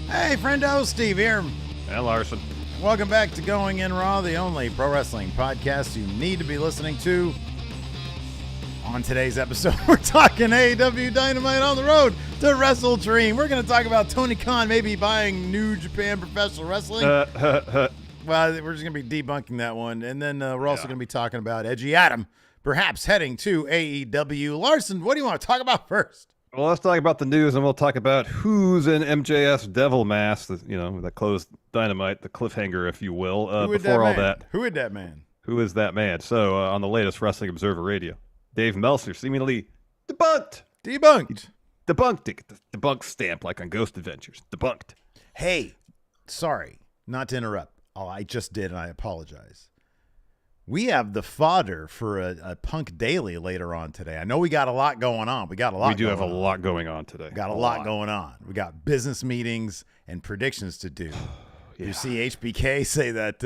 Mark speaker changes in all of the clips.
Speaker 1: Hey, friendo, Steve here.
Speaker 2: And Larson.
Speaker 1: Welcome back to Going In Raw, the only pro wrestling podcast you need to be listening to. On today's episode, we're talking AEW Dynamite on the road to Wrestle Dream. We're going to talk about Tony Khan maybe buying New Japan Professional Wrestling. Well, we're just going to be debunking that one. And then we're also going to be talking about Edgy Adam, perhaps heading to AEW. Larson, what do you want to talk about first?
Speaker 2: Well, let's talk about the news, and we'll talk about who's in MJF's devil mask, that closed Dynamite, the cliffhanger, if you will, before all that.
Speaker 1: Who is that man?
Speaker 2: Who is that man? So, on the latest Wrestling Observer Radio, Dave Meltzer seemingly debunked. Debunked it. The debunk stamp, like on Ghost Adventures. Debunked.
Speaker 1: Hey, sorry, not to interrupt. Oh, I just did, and I apologize. We have the fodder for a Punk Daily later on today. I know we got a lot going on. We do
Speaker 2: have a lot going on today.
Speaker 1: Got a lot going on. We got business meetings and predictions to do.
Speaker 2: Yeah.
Speaker 1: You see HBK say that.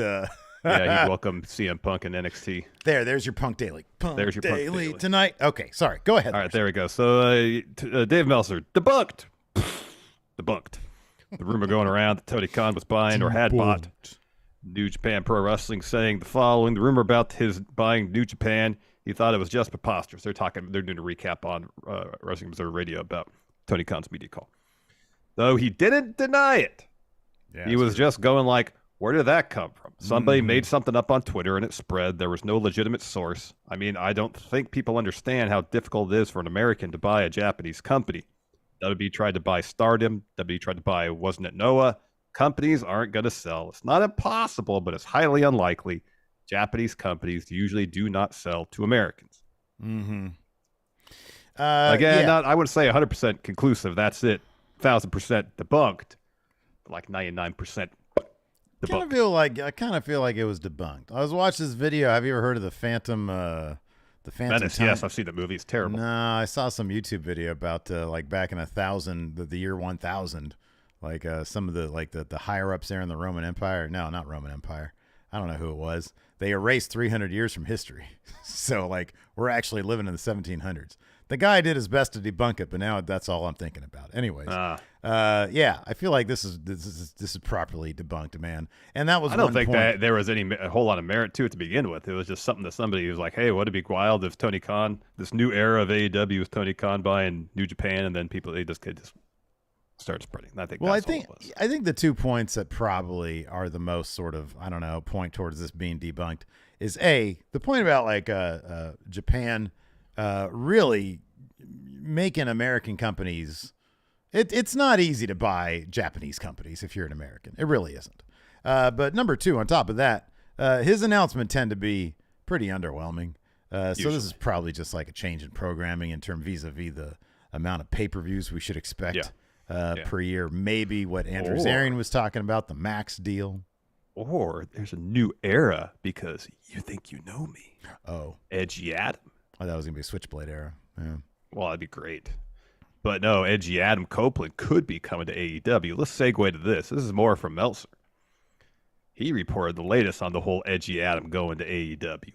Speaker 2: Yeah, he'd welcome CM Punk in NXT.
Speaker 1: There's your Punk Daily.
Speaker 2: There's your Punk Daily
Speaker 1: tonight. Okay, sorry. Go ahead.
Speaker 2: All right, there we go. So Dave Meltzer, debunked. Debunked. The rumor going around that Tony Khan was buying or had bought New Japan Pro Wrestling, saying the following: the rumor about his buying New Japan, he thought it was just preposterous. They're doing a recap on Wrestling Observer Radio about Tony Khan's media call. Though he didn't deny it. Yeah, he was just going like, where did that come from? Somebody made something up on Twitter and it spread. There was no legitimate source. I mean, I don't think people understand how difficult it is for an American to buy a Japanese company. WWE tried to buy Stardom. WWE tried to buy, wasn't it Noah? Companies aren't going to sell. It's not impossible, but it's highly unlikely. Japanese companies usually do not sell to Americans.
Speaker 1: Mm-hmm.
Speaker 2: Again, not, I would say 100% conclusive. That's it. 1,000% debunked. Like 99% debunked.
Speaker 1: I kind of feel like it was debunked. I was watching this video. Have you ever heard of the Phantom?
Speaker 2: Menace, yes, I've seen the movie. It's terrible.
Speaker 1: No, I saw some YouTube video about like back in the year 1000. Like some of the higher ups there in the Roman Empire. No, not Roman Empire. I don't know who it was. They erased 300 years from history. So like we're actually living in the 1700s. The guy did his best to debunk it, but now that's all I'm thinking about. Anyways, yeah, I feel like this is properly debunked, man. And that was
Speaker 2: I don't think that there was a whole lot of merit to it to begin with. It was just something that somebody was like, hey, would it be wild if Tony Khan, this new era of AEW, was Tony Khan buying New Japan, and then they just start spreading. I
Speaker 1: think the 2 points that probably are the most sort of, I don't know, point towards this being debunked is the point about like Japan really making American companies. It's not easy to buy Japanese companies if you're an American. It really isn't. But number two, on top of that, his announcements tend to be pretty underwhelming. So this is probably just like a change in programming in terms vis-a-vis the amount of pay-per-views we should expect per year. Maybe what Andrew Zarian was talking about, the Max deal.
Speaker 2: Or there's a new era because you think you know me.
Speaker 1: Oh.
Speaker 2: Edgy Adam.
Speaker 1: Oh, that was going to be a Switchblade era. Yeah.
Speaker 2: Well, that'd be great. But no, Edgy Adam Copeland could be coming to AEW. Let's segue to this. This is more from Meltzer. He reported the latest on the whole Edgy Adam going to AEW.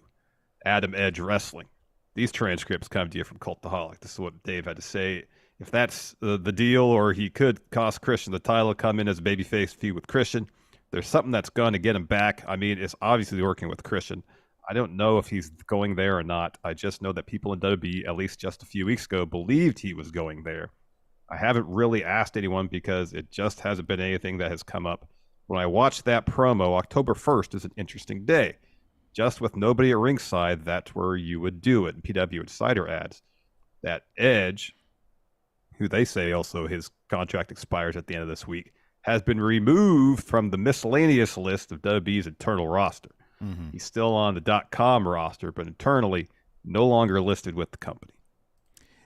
Speaker 2: Adam Edge Wrestling. These transcripts come to you from Cultaholic. This is what Dave had to say. If that's the deal, or he could cost Christian the title, come in as a babyface feud with Christian, there's something that's going to get him back. I mean, it's obviously working with Christian. I don't know if he's going there or not. I just know that people in WWE, at least just a few weeks ago, believed he was going there. I haven't really asked anyone because it just hasn't been anything that has come up. When I watched that promo, October 1st is an interesting day. Just with nobody at ringside, that's where you would do it. And PW Insider adds that Edge, who they say also his contract expires at the end of this week, has been removed from the miscellaneous list of WWE's internal roster. Mm-hmm. He's still on the .com roster, but internally no longer listed with the company.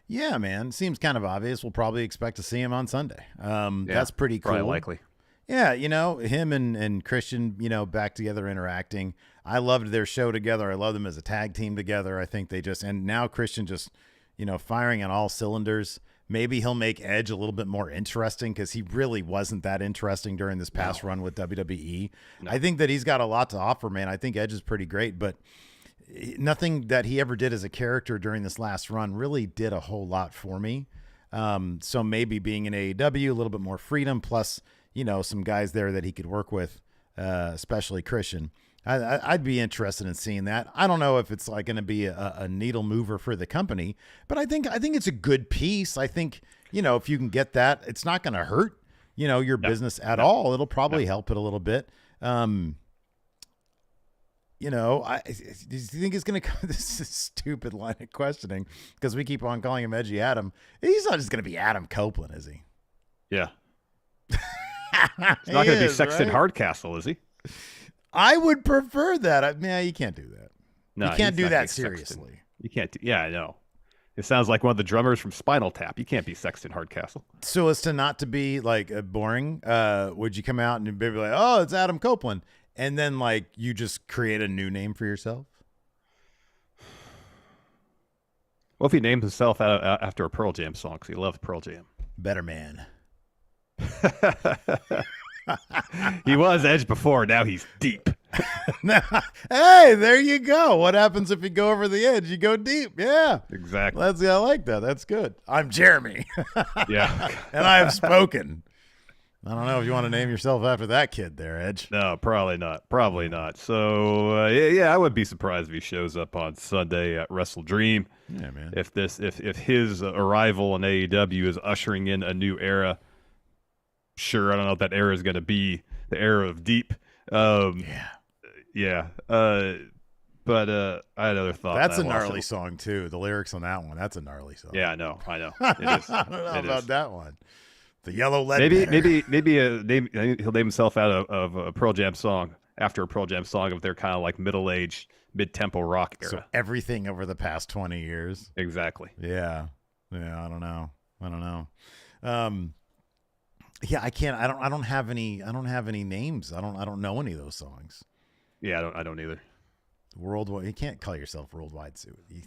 Speaker 1: Yeah, man. Seems kind of obvious. We'll probably expect to see him on Sunday. That's pretty cool.
Speaker 2: Probably likely.
Speaker 1: Yeah, him and Christian, back together interacting. I loved their show together. I love them as a tag team together. I think and now Christian just, firing on all cylinders. Maybe he'll make Edge a little bit more interesting because he really wasn't that interesting during this past run with WWE. No. I think that he's got a lot to offer, man. I think Edge is pretty great, but nothing that he ever did as a character during this last run really did a whole lot for me. So maybe being in AEW, a little bit more freedom, plus some guys there that he could work with, especially Christian. I'd be interested in seeing that. I don't know if it's like going to be a needle mover for the company, but I think it's a good piece. I think, if you can get that, it's not going to hurt, your business at all. It'll probably help it a little bit. Do you think it's going to come? This is a stupid line of questioning because we keep on calling him Edgy Adam. He's not just going to be Adam Copeland, is he?
Speaker 2: Yeah. He's not going to be Sexton Hardcastle, is he?
Speaker 1: I would prefer that. You can't do that.
Speaker 2: No,
Speaker 1: you can't do that seriously.
Speaker 2: Sexton. You can't. Yeah, I know. It sounds like one of the drummers from Spinal Tap. You can't be Sexton Hardcastle.
Speaker 1: So as to not to be like boring, would you come out and be like, "Oh, it's Adam Copeland," and then like you just create a new name for yourself?
Speaker 2: Well, if he named himself after a Pearl Jam song because he loved Pearl Jam.
Speaker 1: Better Man.
Speaker 2: He was Edge before. Now he's deep.
Speaker 1: Hey, there you go. What happens if you go over the edge? You go deep. Yeah,
Speaker 2: exactly.
Speaker 1: I like that. That's good. I'm Jeremy.
Speaker 2: Yeah.
Speaker 1: And I have spoken. I don't know if you want to name yourself after that kid there, Edge.
Speaker 2: No, probably not. Probably not. So, I would be surprised if he shows up on Sunday at Wrestle Dream.
Speaker 1: Yeah, man.
Speaker 2: If his arrival in AEW is ushering in a new era. Sure, I don't know if that era is going to be the era of deep. Yeah. But I had another thought.
Speaker 1: That's a gnarly song too. The lyrics on that one. That's a gnarly song.
Speaker 2: Yeah, I know. It is.
Speaker 1: I don't know about that one. The yellow lead.
Speaker 2: Maybe he'll name himself out of a Pearl Jam song after a Pearl Jam song of their kind of like middle-aged, mid-tempo rock era.
Speaker 1: So everything over the past 20 years.
Speaker 2: Exactly.
Speaker 1: Yeah. I don't know. Yeah, I can't. I don't have any names. I don't know any of those songs.
Speaker 2: Yeah, I don't either.
Speaker 1: Worldwide. You can't call yourself Worldwide Suit. You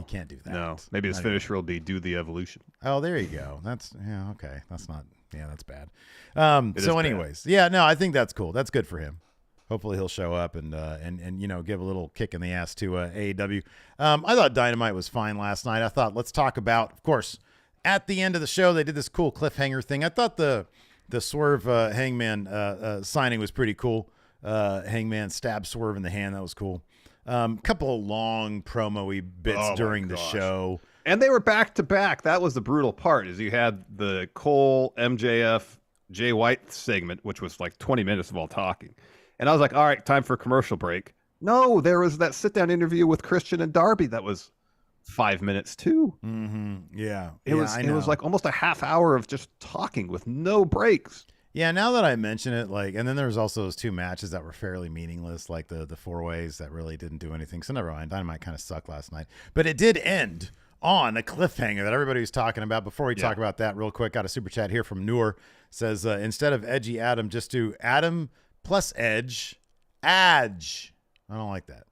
Speaker 1: can't do that.
Speaker 2: No. Maybe his finisher will be Do the Evolution.
Speaker 1: Oh, there you go. That's okay. That's not. Yeah, that's bad. So, anyways,
Speaker 2: bad.
Speaker 1: I think that's cool. That's good for him. Hopefully, he'll show up and give a little kick in the ass to AEW. I thought Dynamite was fine last night. I thought let's talk about, of course. At the end of the show, they did this cool cliffhanger thing. I thought the Swerve Hangman signing was pretty cool. Hangman stab Swerve in the hand. That was cool. Couple of long promo-y bits during the show.
Speaker 2: And they were back to back. That was the brutal part, is you had the Cole, MJF, Jay White segment, which was like 20 minutes of all talking. And I was like, all right, time for a commercial break. No, there was that sit-down interview with Christian and Darby that was 5 minutes too.
Speaker 1: Mm-hmm. Yeah.
Speaker 2: It was like almost a half hour of just talking with no breaks.
Speaker 1: Yeah. Now that I mention it, and then there was also those two matches that were fairly meaningless, like the 4-ways that really didn't do anything. So never mind. Dynamite kind of sucked last night, but it did end on a cliffhanger that everybody was talking about. Before we talk about that real quick, got a super chat here from Noor. Says, instead of Edgy Adam, just do Adam plus Edge. Adge. I don't like that.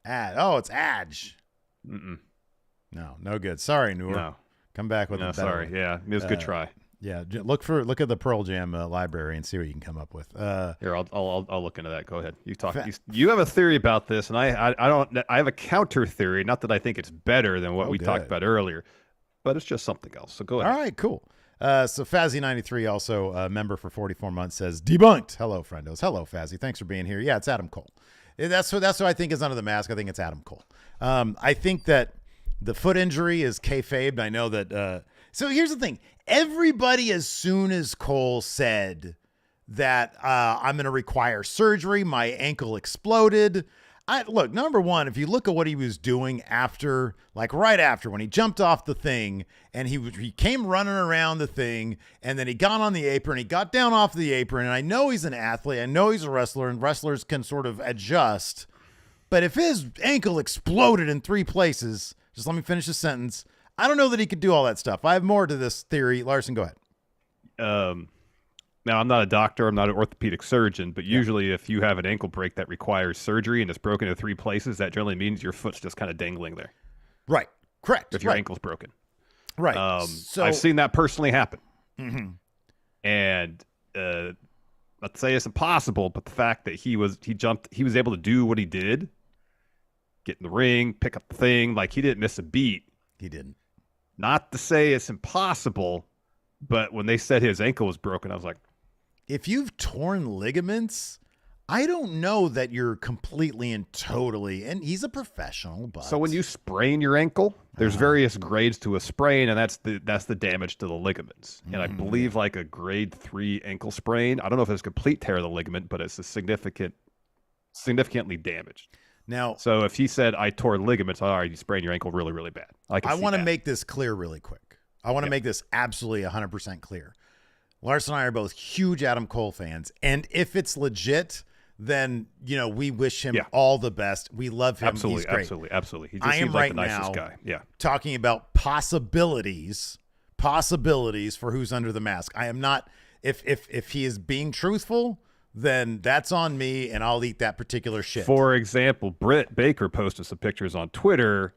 Speaker 1: It's Adge.
Speaker 2: Mm-mm.
Speaker 1: No good. Sorry, Noor.
Speaker 2: No.
Speaker 1: Come back with a better
Speaker 2: sorry.
Speaker 1: one.
Speaker 2: Yeah, it was a good try.
Speaker 1: Yeah, look at the Pearl Jam library and see what you can come up with.
Speaker 2: Here, I'll look into that. Go ahead. You talk. You have a theory about this, and I don't. I have a counter theory. Not that I think it's better than what we talked about earlier, but it's just something else. So go ahead.
Speaker 1: All right, cool. So Fazzy93, also a member for 44 months, says debunked. Hello, friendos. Hello, Fazzy. Thanks for being here. Yeah, it's Adam Cole. That's what I think is under the mask. I think it's Adam Cole. I think that the foot injury is kayfabed. I know that. So here's the thing. Everybody, as soon as Cole said that I'm going to require surgery, my ankle exploded. Look, number one, if you look at what he was doing after, like right after when he jumped off the thing and he came running around the thing and then he got on the apron, he got down off the apron. And I know he's an athlete. I know he's a wrestler and wrestlers can sort of adjust. But if his ankle exploded in 3 places, just let me finish the sentence. I don't know that he could do all that stuff. I have more to this theory. Larson, go ahead.
Speaker 2: Now, I'm not a doctor. I'm not an orthopedic surgeon, but usually if you have an ankle break that requires surgery and it's broken in 3 places, that generally means your foot's just kind of dangling there.
Speaker 1: Right. Correct.
Speaker 2: If your ankle's broken.
Speaker 1: Right.
Speaker 2: So I've seen that personally happen.
Speaker 1: Mm-hmm.
Speaker 2: And let's say it's impossible, but the fact that he was able to do what he did, get in the ring, pick up the thing, like he didn't miss a beat.
Speaker 1: He didn't.
Speaker 2: Not to say it's impossible, but when they said his ankle was broken, I was like,
Speaker 1: if you've torn ligaments, I don't know that you're completely and totally, and he's a professional, but
Speaker 2: So when you sprain your ankle, there's various grades to a sprain, and that's the damage to the ligaments. And I believe like a grade 3 ankle sprain, I don't know if it's a complete tear of the ligament, but it's a significantly damaged.
Speaker 1: Now,
Speaker 2: So if he said, I tore ligaments, all right, you sprained your ankle really, really bad.
Speaker 1: I want to make this clear really quick. I want to make this absolutely 100% clear. Larson and I are both huge Adam Cole fans, and if it's legit, then, you know, we wish him all the best. We love him.
Speaker 2: Absolutely,
Speaker 1: He's great.
Speaker 2: absolutely. He just
Speaker 1: I am
Speaker 2: seems like
Speaker 1: right
Speaker 2: the nicest
Speaker 1: now
Speaker 2: guy. Yeah.
Speaker 1: talking about possibilities for who's under the mask. I am not, if he is being truthful, then that's on me, and I'll eat that particular shit.
Speaker 2: For example, Britt Baker posted some pictures on Twitter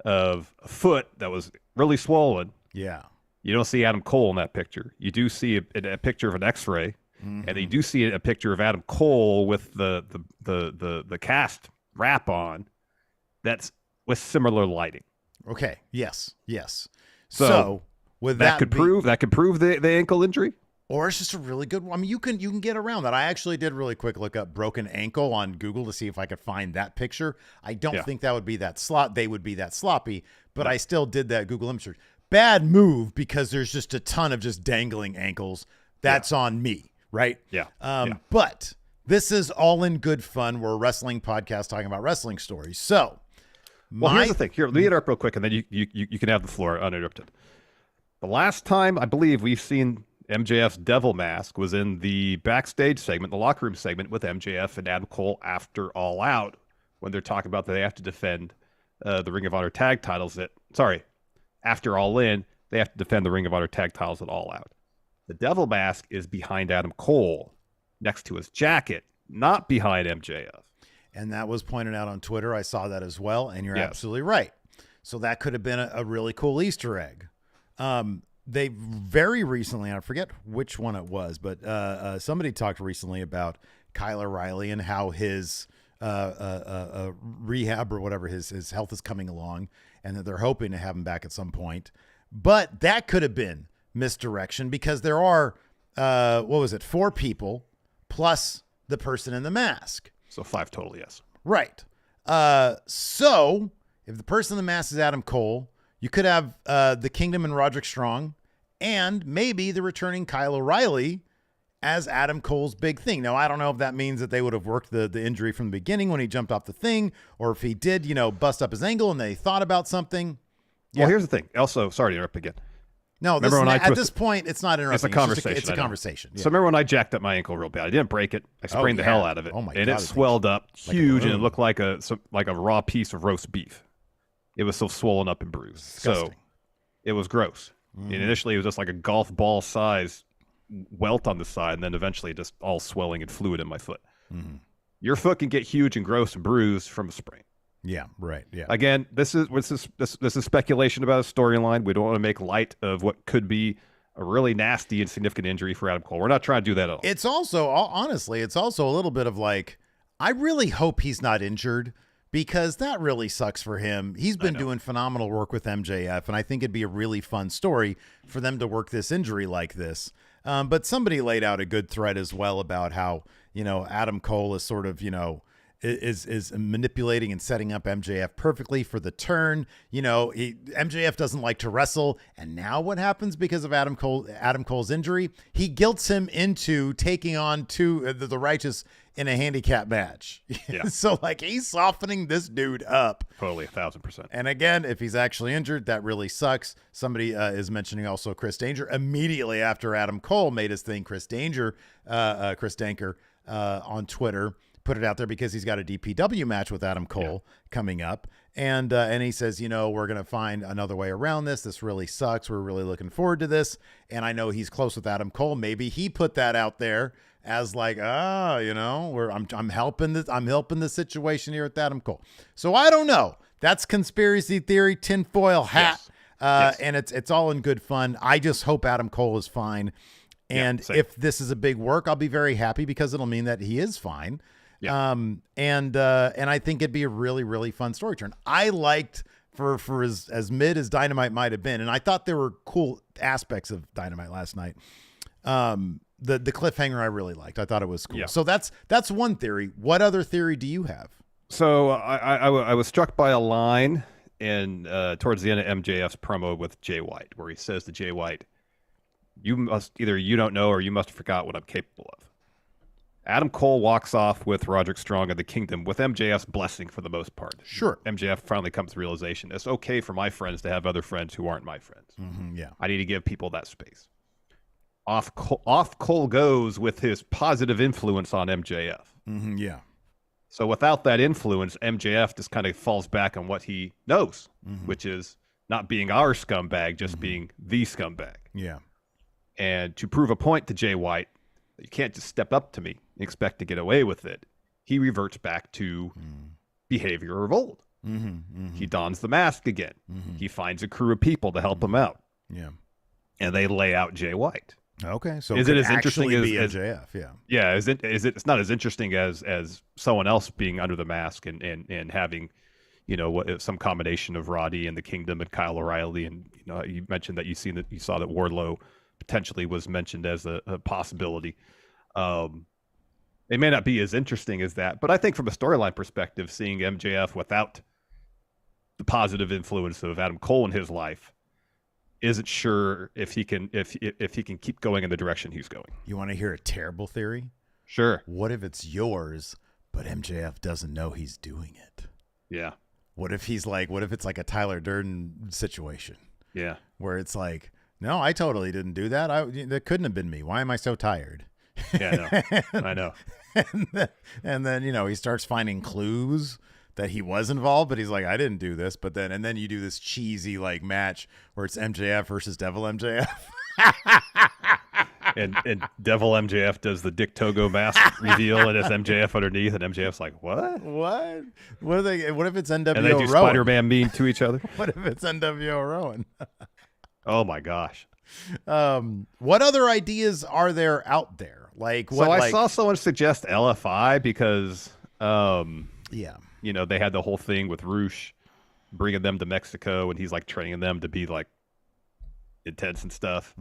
Speaker 2: of a foot that was really swollen.
Speaker 1: Yeah.
Speaker 2: You don't see Adam Cole in that picture. You do see a picture of an X-ray, and you do see a picture of Adam Cole with the cast wrap on. That's with similar lighting.
Speaker 1: Okay. Yes. So with
Speaker 2: that could prove the ankle injury.
Speaker 1: Or it's just a really good one. I mean, you can get around that. I actually did really quick look up broken ankle on Google to see if I could find that picture. I don't think that would be that they would be that sloppy, but I still did that Google image search. Bad move because there's just a ton of just dangling ankles. That's on me, right?
Speaker 2: Yeah.
Speaker 1: But this is all in good fun. We're a wrestling podcast talking about wrestling stories. So,
Speaker 2: here's the thing. Here, let me interrupt real quick, and then you can have the floor uninterrupted. The last time I believe we've seen MJF's devil mask was in the backstage segment, the locker room segment with MJF and Adam Cole after All Out, when they're talking about that they have to defend the Ring of Honor tag titles. After All In, they have to defend the Ring of Honor tag titles at All Out. The devil mask is behind Adam Cole, next to his jacket, not behind MJF.
Speaker 1: And that was pointed out on Twitter. I saw that as well, and you're absolutely right. So that could have been a really cool Easter egg. They very recently, I forget which one it was, but somebody talked recently about Kyle O'Reilly and how his rehab or whatever, his health is coming along, and that they're hoping to have him back at some point. But that could have been misdirection because there are, 4 people plus the person in the mask.
Speaker 2: So 5 total, yes.
Speaker 1: Right. So if the person in the mask is Adam Cole, you could have the Kingdom and Roderick Strong, and maybe the returning Kyle O'Reilly as Adam Cole's big thing. Now, I don't know if that means that they would have worked the injury from the beginning when he jumped off the thing, or if he did, bust up his ankle and they thought about something.
Speaker 2: Yeah. Well, here's the thing. Also, sorry to interrupt again.
Speaker 1: No, at this point, it's not interrupting.
Speaker 2: It's a conversation.
Speaker 1: It's a conversation. Yeah.
Speaker 2: So remember when I jacked up my ankle real bad? I didn't break it. I sprained the hell out of it.
Speaker 1: Oh my
Speaker 2: and
Speaker 1: God,
Speaker 2: it swelled up huge, and it looked like a raw piece of roast beef. It was so swollen up and bruised.
Speaker 1: Disgusting.
Speaker 2: So it was gross. And initially, it was just like a golf ball size welt on the side, and then eventually just all swelling and fluid in my foot. Your foot can get huge and gross and bruised from a sprain.
Speaker 1: Yeah, right. Yeah.
Speaker 2: Again, this is speculation about a storyline. We don't want to make light of what could be a really nasty and significant injury for Adam Cole. We're not trying to do that at all.
Speaker 1: It's also, honestly, it's also a little bit of like, I really hope he's not injured, because that really sucks for him. He's been doing phenomenal work with MJF, and I think it'd be a really fun story for them to work this injury like this. But somebody laid out a good thread as well about how, Adam Cole is sort of, is manipulating and setting up MJF perfectly for the turn. MJF doesn't like to wrestle, and now what happens because of Adam Cole's injury? He guilts him into taking on the Righteous in a handicap match.
Speaker 2: Yeah.
Speaker 1: So he's softening this dude up.
Speaker 2: Totally, 1,000%.
Speaker 1: And again, if he's actually injured, that really sucks. Somebody is mentioning also Chris Danger immediately after Adam Cole made his thing. Chris Danker on Twitter put it out there because he's got a DPW match with Adam Cole coming up. And he says, we're going to find another way around this. This really sucks. We're really looking forward to this. And I know he's close with Adam Cole. Maybe he put that out there as like, I'm helping the situation here with Adam Cole. So I don't know. That's conspiracy theory, tinfoil hat.
Speaker 2: Yes.
Speaker 1: And it's all in good fun. I just hope Adam Cole is fine. And if this is a big work, I'll be very happy because it'll mean that he is fine. Yeah. And I think it'd be a really, really fun story turn. I liked for as mid as Dynamite might have been, and I thought there were cool aspects of Dynamite last night. The cliffhanger I really liked. I thought it was cool.
Speaker 2: Yeah.
Speaker 1: So that's one theory. What other theory do you have?
Speaker 2: So I was struck by a line in towards the end of MJF's promo with Jay White, where he says to Jay White, you don't know or you must have forgot what I'm capable of. Adam Cole walks off with Roderick Strong and the Kingdom with MJF's blessing for the most part.
Speaker 1: Sure.
Speaker 2: MJF finally comes to the realization it's okay for my friends to have other friends who aren't my friends.
Speaker 1: Yeah.
Speaker 2: I need to give people that space. Off Cole goes with his positive influence on MJF.
Speaker 1: Yeah.
Speaker 2: So without that influence, MJF just kind of falls back on what he knows, which is not being our scumbag, just being the scumbag.
Speaker 1: Yeah.
Speaker 2: And to prove a point to Jay White, you can't just step up to me and expect to get away with it. He reverts back to behavior of old. He dons the mask again. He finds a crew of people to help him out.
Speaker 1: Yeah.
Speaker 2: And they lay out Jay White.
Speaker 1: Okay, so
Speaker 2: is it as interesting as
Speaker 1: MJF? Yeah.
Speaker 2: Yeah, is it? It's not as interesting as someone else being under the mask and having, some combination of Roddy and the Kingdom and Kyle O'Reilly, and you mentioned that you saw that Wardlow potentially was mentioned as a possibility. It may not be as interesting as that, but I think from a storyline perspective, seeing MJF without the positive influence of Adam Cole in his life isn't sure if he can keep going in the direction he's going.
Speaker 1: You want to hear a terrible theory?
Speaker 2: Sure.
Speaker 1: What if it's yours, but MJF doesn't know he's doing it?
Speaker 2: Yeah.
Speaker 1: What if it's like a Tyler Durden situation?
Speaker 2: Yeah.
Speaker 1: Where it's like, no, I totally didn't do that. That couldn't have been me. Why am I so tired?
Speaker 2: Yeah, I know.
Speaker 1: And then he starts finding clues that he was involved, but he's like, I didn't do this. But then you do this cheesy like match where it's MJF versus Devil MJF.
Speaker 2: and Devil MJF does the Dick Togo mask reveal, and it's MJF underneath, and MJF's like, what?
Speaker 1: What if it's NWO
Speaker 2: and they do
Speaker 1: Rowan?
Speaker 2: Spider-Man mean to each other?
Speaker 1: What if it's NWO Rowan?
Speaker 2: Oh my gosh.
Speaker 1: What other ideas are there out there? Like what?
Speaker 2: So I saw someone suggest LFI because they had the whole thing with Roosh bringing them to Mexico, and he's like training them to be like intense and stuff.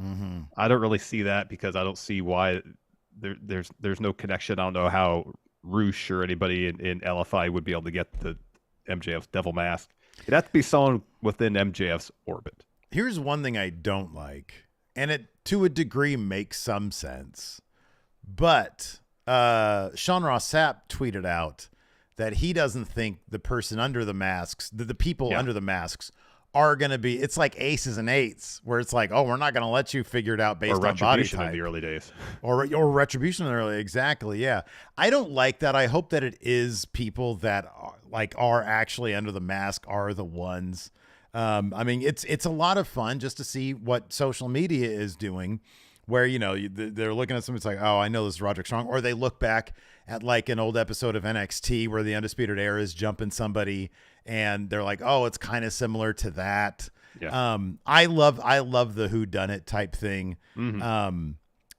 Speaker 2: I don't really see that because I don't see why there's no connection. I don't know how Roosh or anybody in LFI would be able to get the MJF's devil mask. It'd have to be someone within MJF's orbit.
Speaker 1: Here's one thing I don't like, and it to a degree makes some sense, but Sean Ross Sapp tweeted out that he doesn't think the person under the masks, the people under the masks are going to be, it's like aces and eights where it's like, oh, we're not going to let you figure it out based on body type.
Speaker 2: In the early days.
Speaker 1: Or retribution in the early, exactly, yeah. I don't like that. I hope that it is people that are actually under the mask are the ones. I mean, it's a lot of fun just to see what social media is doing where, they're looking at something, it's like, oh, I know this is Roderick Strong. Or they look back at like an old episode of NXT where the Undisputed Era is jumping somebody and they're like, oh, it's kind of similar to that.
Speaker 2: Yeah.
Speaker 1: I love the whodunit type thing.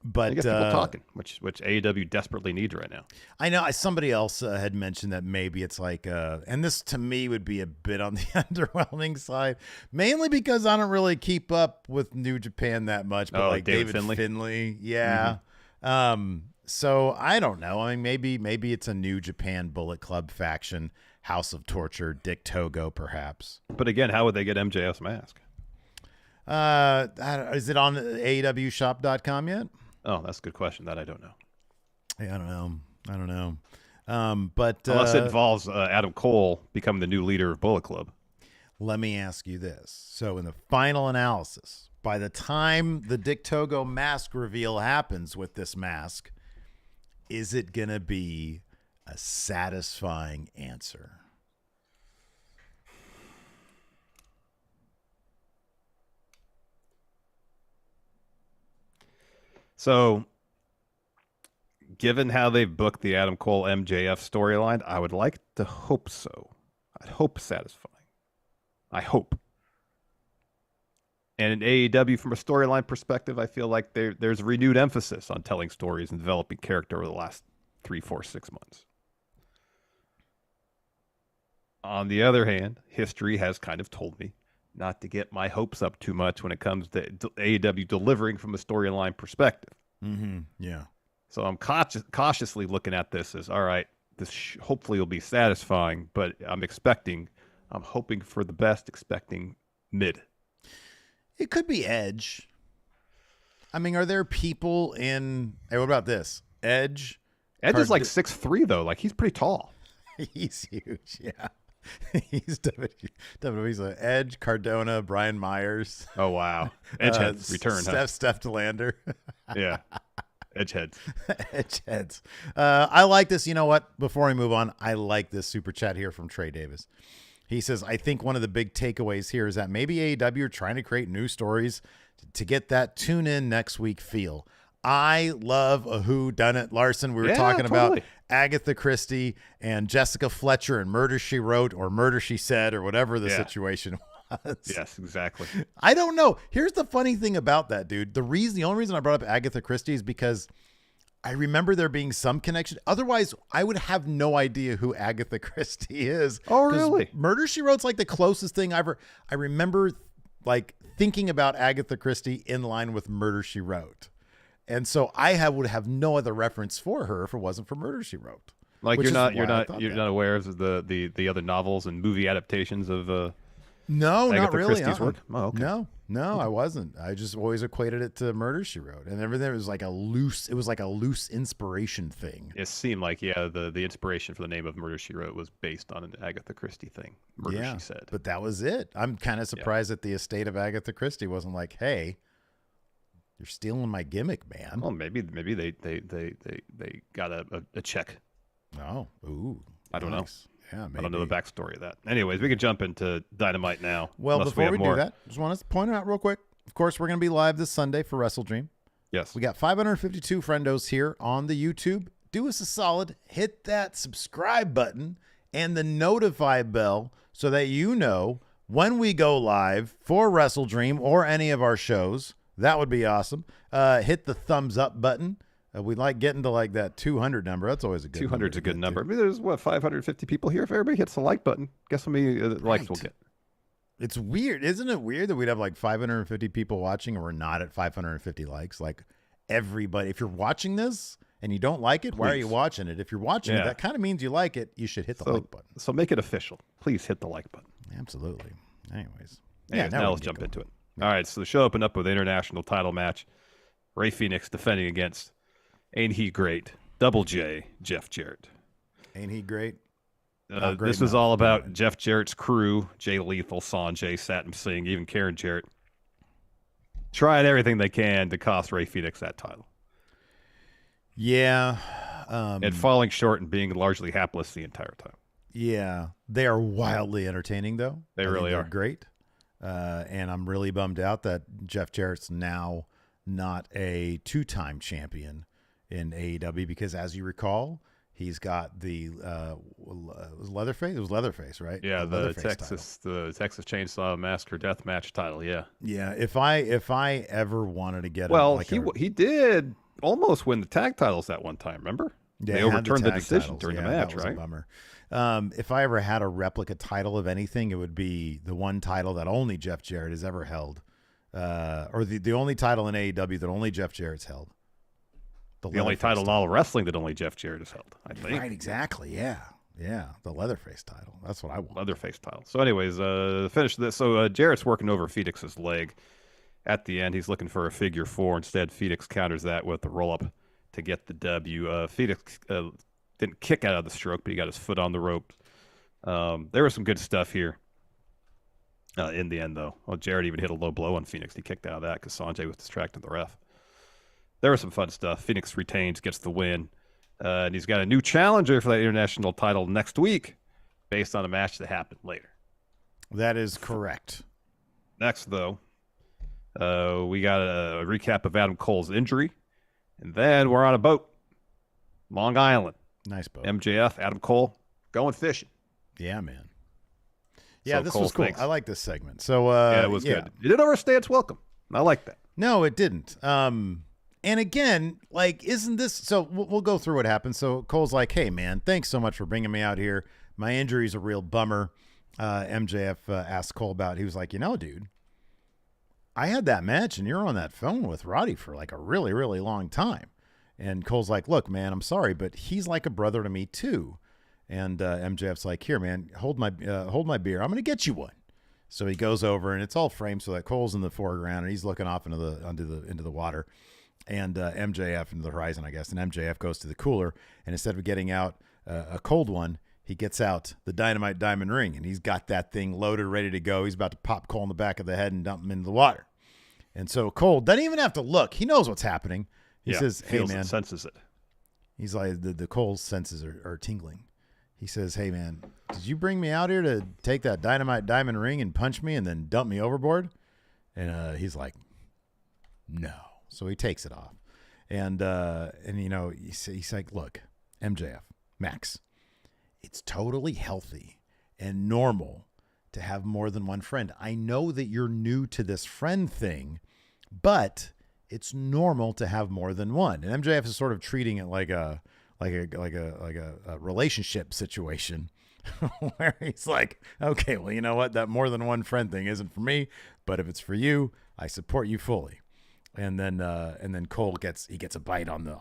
Speaker 1: But
Speaker 2: I guess people talking, which AEW desperately needs right now.
Speaker 1: I know somebody else had mentioned that maybe it's like, and this to me would be a bit on the underwhelming side, mainly because I don't really keep up with New Japan that much. But like David Finlay, yeah. So I don't know. I mean, maybe it's a New Japan Bullet Club faction, House of Torture, Dick Togo, perhaps.
Speaker 2: But again, how would they get MJF's mask?
Speaker 1: Is it on AEWshop.com yet?
Speaker 2: Oh, that's a good question. That I don't know.
Speaker 1: Yeah, I don't know. But
Speaker 2: unless it involves Adam Cole becoming the new leader of Bullet Club.
Speaker 1: Let me ask you this. So in the final analysis, by the time the Dick Togo mask reveal happens with this mask, is it going to be a satisfying answer?
Speaker 2: So, given how they've booked the Adam Cole MJF storyline, I would like to hope so. I'd hope satisfying. I hope. And in AEW, from a storyline perspective, I feel like there's a renewed emphasis on telling stories and developing character over the last 3, 4, 6 months. On the other hand, history has kind of told me not to get my hopes up too much when it comes to AEW delivering from a storyline perspective.
Speaker 1: Yeah.
Speaker 2: So I'm cautiously looking at this as, all right, this hopefully will be satisfying, but I'm hoping for the best, expecting mid.
Speaker 1: It could be Edge. I mean, are there people in... Hey, what about this? Edge?
Speaker 2: Edge is like 6'3", though. Like, he's pretty tall.
Speaker 1: He's huge, yeah. He's WWE's Edge, Cardona, Brian Myers.
Speaker 2: Oh, wow. Edge heads return,
Speaker 1: Steph DeLander.
Speaker 2: Yeah. Edge heads.
Speaker 1: Edge heads. I like this. You know what? Before we move on, I like this super chat here from Trey Davis. He says, I think one of the big takeaways here is that maybe AEW are trying to create new stories to get that tune in next week feel. I love a whodunit. Larson, we were talking about Agatha Christie and Jessica Fletcher and Murder, She Wrote or Murder, She Said or whatever the situation was.
Speaker 2: Yes, exactly.
Speaker 1: I don't know. Here's the funny thing about that, dude. The only reason I brought up Agatha Christie is because I remember there being some connection. Otherwise, I would have no idea who Agatha Christie is.
Speaker 2: Oh, really?
Speaker 1: Murder, She Wrote's like the closest thing I remember like thinking about Agatha Christie in line with Murder, She Wrote. And so I would have no other reference for her if it wasn't for Murder, She Wrote.
Speaker 2: Like you're not aware of the other novels and movie adaptations of
Speaker 1: no,
Speaker 2: Agatha
Speaker 1: not really.
Speaker 2: Christie's work? Oh, okay.
Speaker 1: No, I wasn't. I just always equated it to Murder, She Wrote, and everything was like a loose inspiration thing.
Speaker 2: It seemed like the inspiration for the name of Murder, She Wrote was based on an Agatha Christie thing. Murder, She Said.
Speaker 1: But that was it. I'm kind of surprised that the estate of Agatha Christie wasn't like, hey, you're stealing my gimmick, man.
Speaker 2: Well, maybe they got a check.
Speaker 1: Oh, ooh,
Speaker 2: I don't know.
Speaker 1: Yeah, maybe.
Speaker 2: I don't know the backstory of that. Anyways, we could jump into Dynamite now.
Speaker 1: Well, before we do that, just want to point out real quick. Of course, we're going to be live this Sunday for Wrestle Dream.
Speaker 2: Yes.
Speaker 1: We got 552 friendos here on the YouTube. Do us a solid, hit that subscribe button and the notify bell so that you know when we go live for Wrestle Dream or any of our shows. That would be awesome. Hit the thumbs up button. We like getting to like that 200 number. That's always a good
Speaker 2: 200's a good number. I mean, there's 550 people here. If everybody hits the like button, guess how many likes we'll get?
Speaker 1: It's weird. Isn't it weird that we'd have like 550 people watching and we're not at 550 likes? Like everybody, if you're watching this and you don't like it, why are you watching it? If you're watching it, that kind of means you like it. You should hit the like button.
Speaker 2: So make it official. Please hit the like button.
Speaker 1: Absolutely. Anyways.
Speaker 2: Now let's jump into it. All right, so the show opened up with an international title match. Ray Phoenix defending against Ain't He Great? Double J, Jeff Jarrett.
Speaker 1: Ain't he great?
Speaker 2: This was all about Jeff Jarrett's crew, Jay Lethal, Sanjay, Satnam Singh, even Karen Jarrett, trying everything they can to cost Ray Phoenix that title.
Speaker 1: Yeah.
Speaker 2: And falling short and being largely hapless the entire time.
Speaker 1: Yeah. They are wildly entertaining, though.
Speaker 2: They really are.
Speaker 1: Great. And I'm really bummed out that Jeff Jarrett's now not a two-time champion in AEW because, as you recall, he's got the was Leatherface. It was Leatherface, right?
Speaker 2: Yeah, the Texas Chainsaw Massacre Death Match title. Yeah,
Speaker 1: yeah. If I ever wanted to get
Speaker 2: he did almost win the tag titles that one time. Remember?
Speaker 1: Yeah,
Speaker 2: they overturned the decision
Speaker 1: titles.
Speaker 2: during the match,
Speaker 1: that was
Speaker 2: right?
Speaker 1: A bummer. If I ever had a replica title of anything, it would be the one title that only Jeff Jarrett has ever held, or the only title in AEW that only Jeff Jarrett's held.
Speaker 2: The only title in all of wrestling that only Jeff Jarrett has held, I think.
Speaker 1: Right, exactly. Yeah. The Leatherface title. That's what I want.
Speaker 2: Leatherface title. So, anyways, finish this. So Jarrett's working over Phoenix's leg. At the end, he's looking for a figure four. Instead, Phoenix counters that with the roll up to get the W. Phoenix didn't kick out of the stroke, but he got his foot on the rope. There was some good stuff here. In the end, though, Jarrett even hit a low blow on Phoenix. He kicked out of that because Sanjay was distracting the ref. There was some fun stuff. Phoenix retains, gets the win. And he's got a new challenger for that international title next week based on a match that happened later.
Speaker 1: That is correct.
Speaker 2: Next, though, we got a recap of Adam Cole's injury. And then we're on a boat. Long Island.
Speaker 1: Nice boat.
Speaker 2: MJF, Adam Cole, going fishing.
Speaker 1: Yeah, man. Yeah,
Speaker 2: so
Speaker 1: this
Speaker 2: Cole
Speaker 1: was cool.
Speaker 2: thinks.
Speaker 1: I like this segment. So
Speaker 2: yeah, it was good. It didn't overstay its welcome. I like that.
Speaker 1: No, it didn't. And again, like, isn't this... So we'll go through what happened. So Cole's like, hey, man, thanks so much for bringing me out here. My injury's a real bummer. MJF asked Cole about it. He was like, dude, I had that match and you're on that phone with Roddy for like a really, really long time. And Cole's like, look, man, I'm sorry, but he's like a brother to me too. And MJF's like, here, man, hold my beer. I'm going to get you one. So he goes over and it's all framed so that Cole's in the foreground and he's looking off into the water, and MJF into the horizon, I guess. And MJF goes to the cooler, and instead of getting out a cold one, he gets out the Dynamite diamond ring, and he's got that thing loaded, ready to go. He's about to pop Cole in the back of the head and dump him into the water. And so Cole doesn't even have to look. He knows what's happening. He says, hey, man.
Speaker 2: Senses it.
Speaker 1: He's like, the Cole's senses are tingling. He says, hey, man, did you bring me out here to take that Dynamite diamond ring and punch me and then dump me overboard? And he's like, no. So he takes it off. And you know, he's like, look, MJF, Max, it's totally healthy and normal to have more than one friend. I know that you're new to this friend thing, but it's normal to have more than one. And MJF is sort of treating it like a relationship situation where he's like, okay, well, you know what? That more than one friend thing isn't for me, but if it's for you, I support you fully. And then Cole gets a bite on the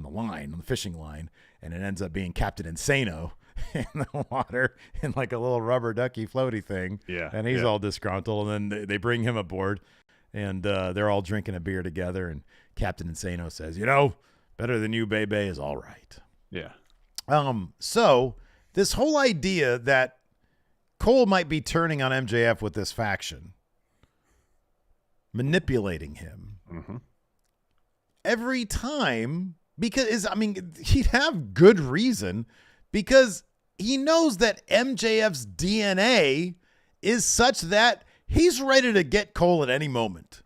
Speaker 1: line, on the fishing line, and it ends up being Captain Insano in the water in like a little rubber ducky floaty thing.
Speaker 2: Yeah.
Speaker 1: And he's all disgruntled, and then they bring him aboard, and they're all drinking a beer together, and Captain Insano says, you know, better than you, baby, is all right.
Speaker 2: Yeah.
Speaker 1: So this whole idea that Cole might be turning on MJF with this faction, manipulating him every time, because he'd have good reason, because he knows that MJF's DNA is such that he's ready to get Cole at any moment.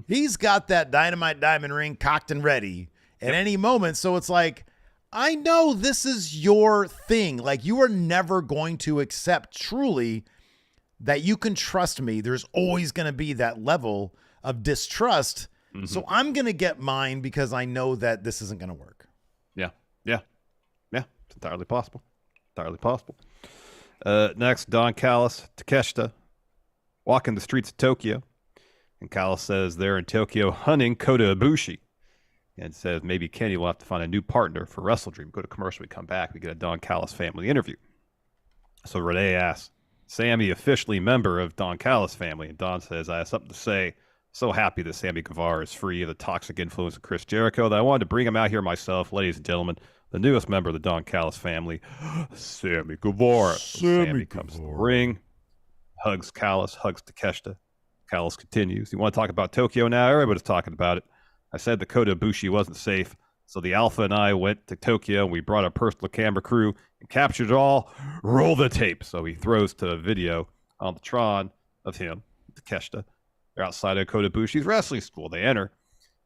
Speaker 1: He's got that Dynamite diamond ring cocked and ready at any moment. So it's like, I know this is your thing. Like, you are never going to accept truly that you can trust me. There's always going to be that level of distrust. So I'm going to get mine because I know that this isn't going to work.
Speaker 2: Yeah. It's entirely possible. Next, Don Callis, Takeshita, walking the streets of Tokyo. And Callis says they're in Tokyo hunting Kota Ibushi. And says maybe Kenny will have to find a new partner for Wrestle Dream. Go to commercial, we come back, we get a Don Callis family interview. So Renee asks, Sammy officially member of Don Callis family? And Don says, I have something to say. So happy that Sammy Guevara is free of the toxic influence of Chris Jericho that I wanted to bring him out here myself. Ladies and gentlemen, the newest member of the Don Callis family, Sammy Guevara. Sammy comes to the ring, hugs Callis, hugs Takeshita. Callis continues. You want to talk about Tokyo now? Everybody's talking about it. I said the Kota Ibushi wasn't safe, so the Alpha and I went to Tokyo, and we brought our personal camera crew and captured it all. Roll the tape. So he throws to a video on the Tron of him, Takeshita. They're outside of Kota Ibushi's wrestling school. They enter,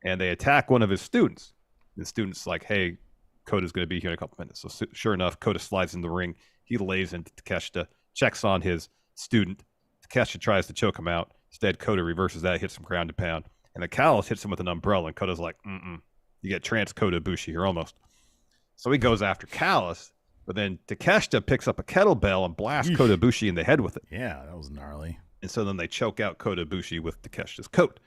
Speaker 2: and they attack one of his students. The student's like, hey, Kota's going to be here in a couple minutes. So sure enough, Kota slides in the ring. He lays into Takeshita, checks on his student. Takeshita tries to choke him out. Instead, Kota reverses that, hits him ground and pound. And the Callis hits him with an umbrella, and Kota's like, you get trans Kota Ibushi here almost. So he goes after Callis, but then Takeshita picks up a kettlebell and blasts Kota Ibushi in the head with it.
Speaker 1: Yeah, that was gnarly.
Speaker 2: And so then they choke out Kota Ibushi with Takeshita's coat.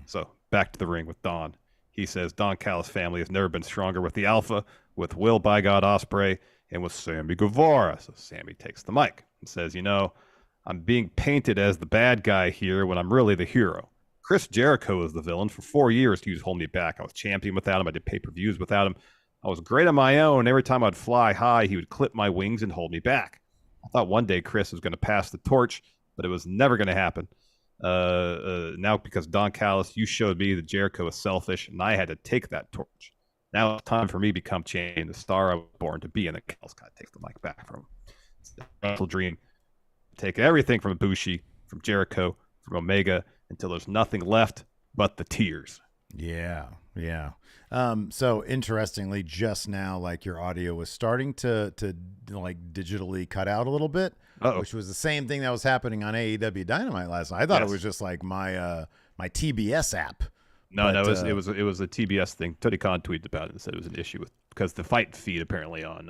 Speaker 2: So back to the ring with Don. He says Don Callis' family has never been stronger with the Alpha, with Will by God Ospreay, and with Sammy Guevara. So Sammy takes the mic and says, you know, I'm being painted as the bad guy here when I'm really the hero. Chris Jericho is the villain. For 4 years, he was holding me back. I was champion without him. I did pay-per-views without him. I was great on my own. Every time I'd fly high, he would clip my wings and hold me back. I thought one day Chris was going to pass the torch, but it was never going to happen. Now, because Don Callis, you showed me that Jericho is selfish, and I had to take that torch. Now it's time for me to become champion, the star I was born to be, and then Callis kind of takes the mic back from him. It's the Wrestle Dream. Take everything from Ibushi, from Jericho, from Omega, until there's nothing left but the tears.
Speaker 1: Yeah. So interestingly, just now, like, your audio was starting to like digitally cut out a little bit, which was the same thing that was happening on AEW Dynamite last night. I thought it was just like my TBS app.
Speaker 2: No, it was a TBS thing. Tony Khan tweeted about it and said it was an issue because the fight feed apparently on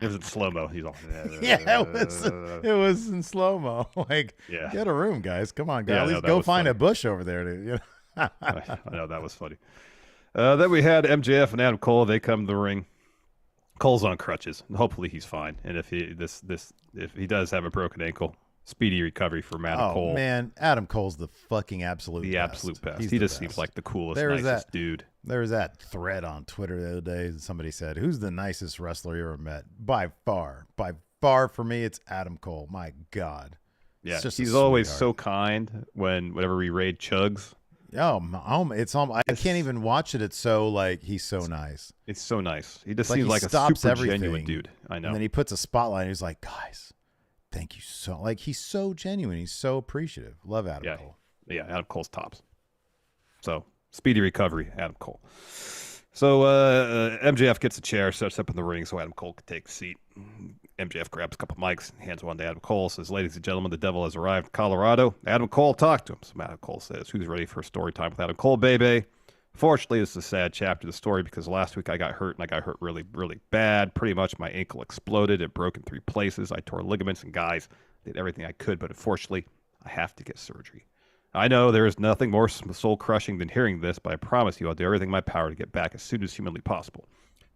Speaker 2: It was in slow-mo. He's all,
Speaker 1: Yeah, it was in slow-mo. Like,
Speaker 2: yeah.
Speaker 1: get a room, guys. Come on, guys.
Speaker 2: Yeah,
Speaker 1: At
Speaker 2: no,
Speaker 1: least
Speaker 2: that
Speaker 1: go
Speaker 2: was
Speaker 1: find
Speaker 2: funny.
Speaker 1: a bush over there.
Speaker 2: I know, that was funny. Then we had MJF and Adam Cole. They come to the ring. Cole's on crutches, and hopefully he's fine. And if he does have a broken ankle, speedy recovery for Adam Cole.
Speaker 1: Oh man, Adam Cole's the fucking absolute
Speaker 2: best.
Speaker 1: He's
Speaker 2: he
Speaker 1: the
Speaker 2: just
Speaker 1: best.
Speaker 2: seems like the coolest,
Speaker 1: There's
Speaker 2: nicest dude.
Speaker 1: There was that thread on Twitter the other day. Somebody said, "Who's the nicest wrestler you ever met?" By far for me, it's Adam Cole. My God.
Speaker 2: Yeah, he's always so kind whenever we raid Chugs.
Speaker 1: I can't even watch it. It's so like he's so nice.
Speaker 2: It's so nice. He just
Speaker 1: like
Speaker 2: seems
Speaker 1: he
Speaker 2: like a
Speaker 1: stops
Speaker 2: super
Speaker 1: everything,
Speaker 2: genuine dude. I know.
Speaker 1: And then he puts a spotlight. And he's like, guys, thank you so. Like he's so genuine. He's so appreciative. Love Adam Cole.
Speaker 2: Yeah, Adam Cole's tops. So speedy recovery, Adam Cole. So MJF gets a chair, sets up in the ring so Adam Cole can take a seat. MJF grabs a couple mics, hands one to Adam Cole, says, "Ladies and gentlemen, the devil has arrived in Colorado." Adam Cole talked to him. So Adam Cole says, "Who's ready for a story time with Adam Cole, baby?" Fortunately, this is a sad chapter of the story because last week I got hurt, and I got hurt really, really bad. Pretty much my ankle exploded. It broke in 3 places. I tore ligaments, and guys, did everything I could, but unfortunately, I have to get surgery. I know there is nothing more soul-crushing than hearing this, but I promise you I'll do everything in my power to get back as soon as humanly possible.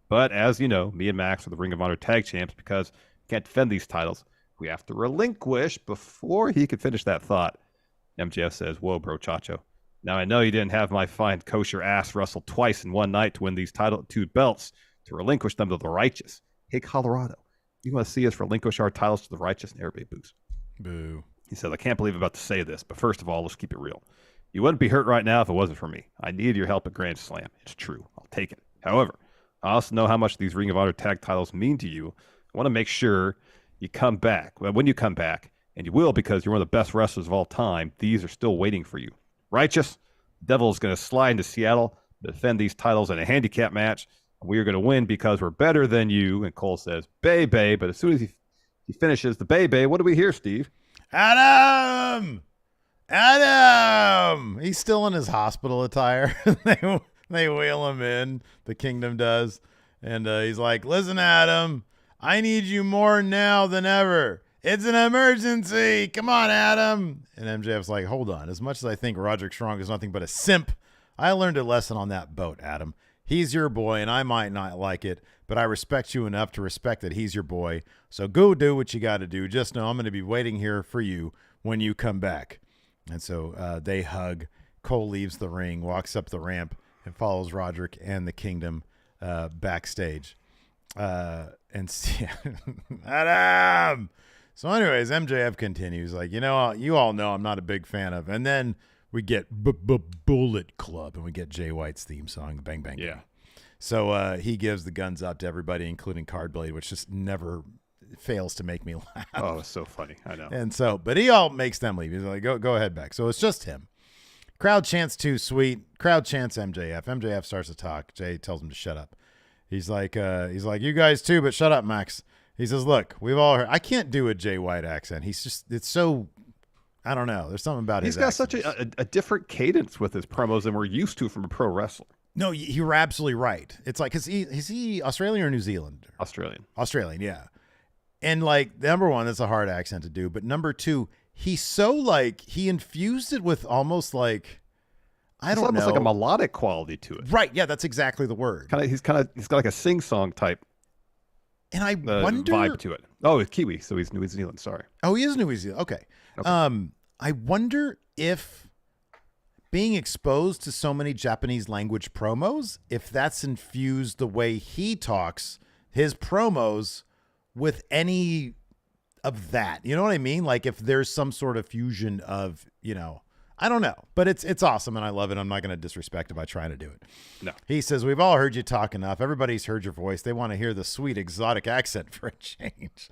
Speaker 2: But as you know, me and Max are the Ring of Honor Tag Champs because we can't defend these titles. We have to relinquish before he could finish that thought. MJF says, "Whoa, bro, Chacho. Now, I know you didn't have my fine kosher ass wrestle twice in one night to win these 2 belts to relinquish them to the righteous. Hey, Colorado, you want to see us relinquish our titles to the righteous?" And everybody boos.
Speaker 1: Boo.
Speaker 2: He says, "I can't believe I'm about to say this, but first of all, let's keep it real. You wouldn't be hurt right now if it wasn't for me. I needed your help at Grand Slam. It's true. I'll take it. However, I also know how much these Ring of Honor tag titles mean to you. I want to make sure you come back. Well, when you come back, and you will because you're one of the best wrestlers of all time, these are still waiting for you. Righteous, the Devil is going to slide into Seattle to defend these titles in a handicap match. We are going to win because we're better than you." And Cole says, "Bay, Bay." But as soon as he finishes the Bay, Bay, what do we hear, Steve?
Speaker 1: Adam! He's still in his hospital attire. They wheel him in. The Kingdom does. And he's like, "Listen, Adam, I need you more now than ever. It's an emergency. Come on, Adam." And MJF's like, "Hold on. As much as I think Roderick Strong is nothing but a simp, I learned a lesson on that boat, Adam. He's your boy, and I might not like it, but I respect you enough to respect that he's your boy. So go do what you got to do. Just know I'm going to be waiting here for you when you come back." And so they hug. Cole leaves the ring, walks up the ramp, and follows Roderick and the Kingdom backstage. And Adam! So anyways, MJF continues like, you all know I'm not a big fan of. And then we get Bullet Club, and we get Jay White's theme song, Bang Bang.
Speaker 2: Yeah.
Speaker 1: So he gives the guns up to everybody, including Cardblade, which just never fails to make me laugh.
Speaker 2: Oh, it's so funny. I know.
Speaker 1: And so, but he all makes them leave. He's like, go ahead back. So it's just him. Crowd chants Too Sweet. Crowd chants MJF. MJF starts to talk. Jay tells him to shut up. He's like, "You guys too, but shut up, Max." He says, "Look, we've all heard." I can't do a Jay White accent. It's so, I don't know. There's something about his accent.
Speaker 2: He's got such a different cadence with his promos than we're used to from a pro wrestler.
Speaker 1: No, you're absolutely right. It's like, is he Australian or New Zealand?
Speaker 2: Australian,
Speaker 1: yeah. And like, number one, that's a hard accent to do. But number two, he's so like, he infused it with almost like,
Speaker 2: it's almost like a melodic quality to it.
Speaker 1: Right. Yeah, that's exactly the word.
Speaker 2: He's got like a sing-song type
Speaker 1: and I wonder
Speaker 2: vibe to it. Oh, it's Kiwi, so he's New Zealand. Sorry.
Speaker 1: Oh, he is New Zealand. Okay. I wonder if being exposed to so many Japanese language promos, if that's infused the way he talks his promos with any of that. You know what I mean? Like if there's some sort of fusion of, I don't know, but it's awesome and I love it. I'm not going to disrespect it by trying to do it.
Speaker 2: No.
Speaker 1: He says, "We've all heard you talk enough. Everybody's heard your voice. They want to hear the sweet exotic accent for a change."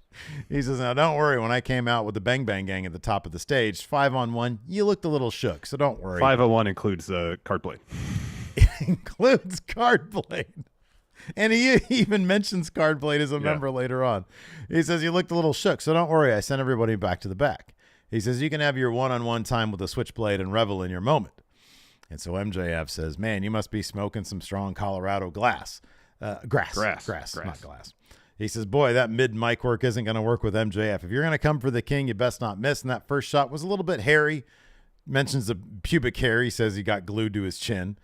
Speaker 1: He says, "Now don't worry. When I came out with the Bang Bang Gang at the top of the stage, 5-on-1, you looked a little shook. So don't worry."
Speaker 2: 501 includes Cardblade.
Speaker 1: It includes Cardblade. And he even mentions Cardblade as a member later on. He says, "You looked a little shook. So don't worry. I sent everybody back to the back." He says, "You can have your one-on-one time with the Switchblade and revel in your moment." And so MJF says, "Man, you must be smoking some strong Colorado grass, not glass." He says, boy, that mid-mic work isn't going to work with MJF. If you're going to come for the king, you best not miss. And that first shot was a little bit hairy. Mentions the pubic hair. He says he got glued to his chin.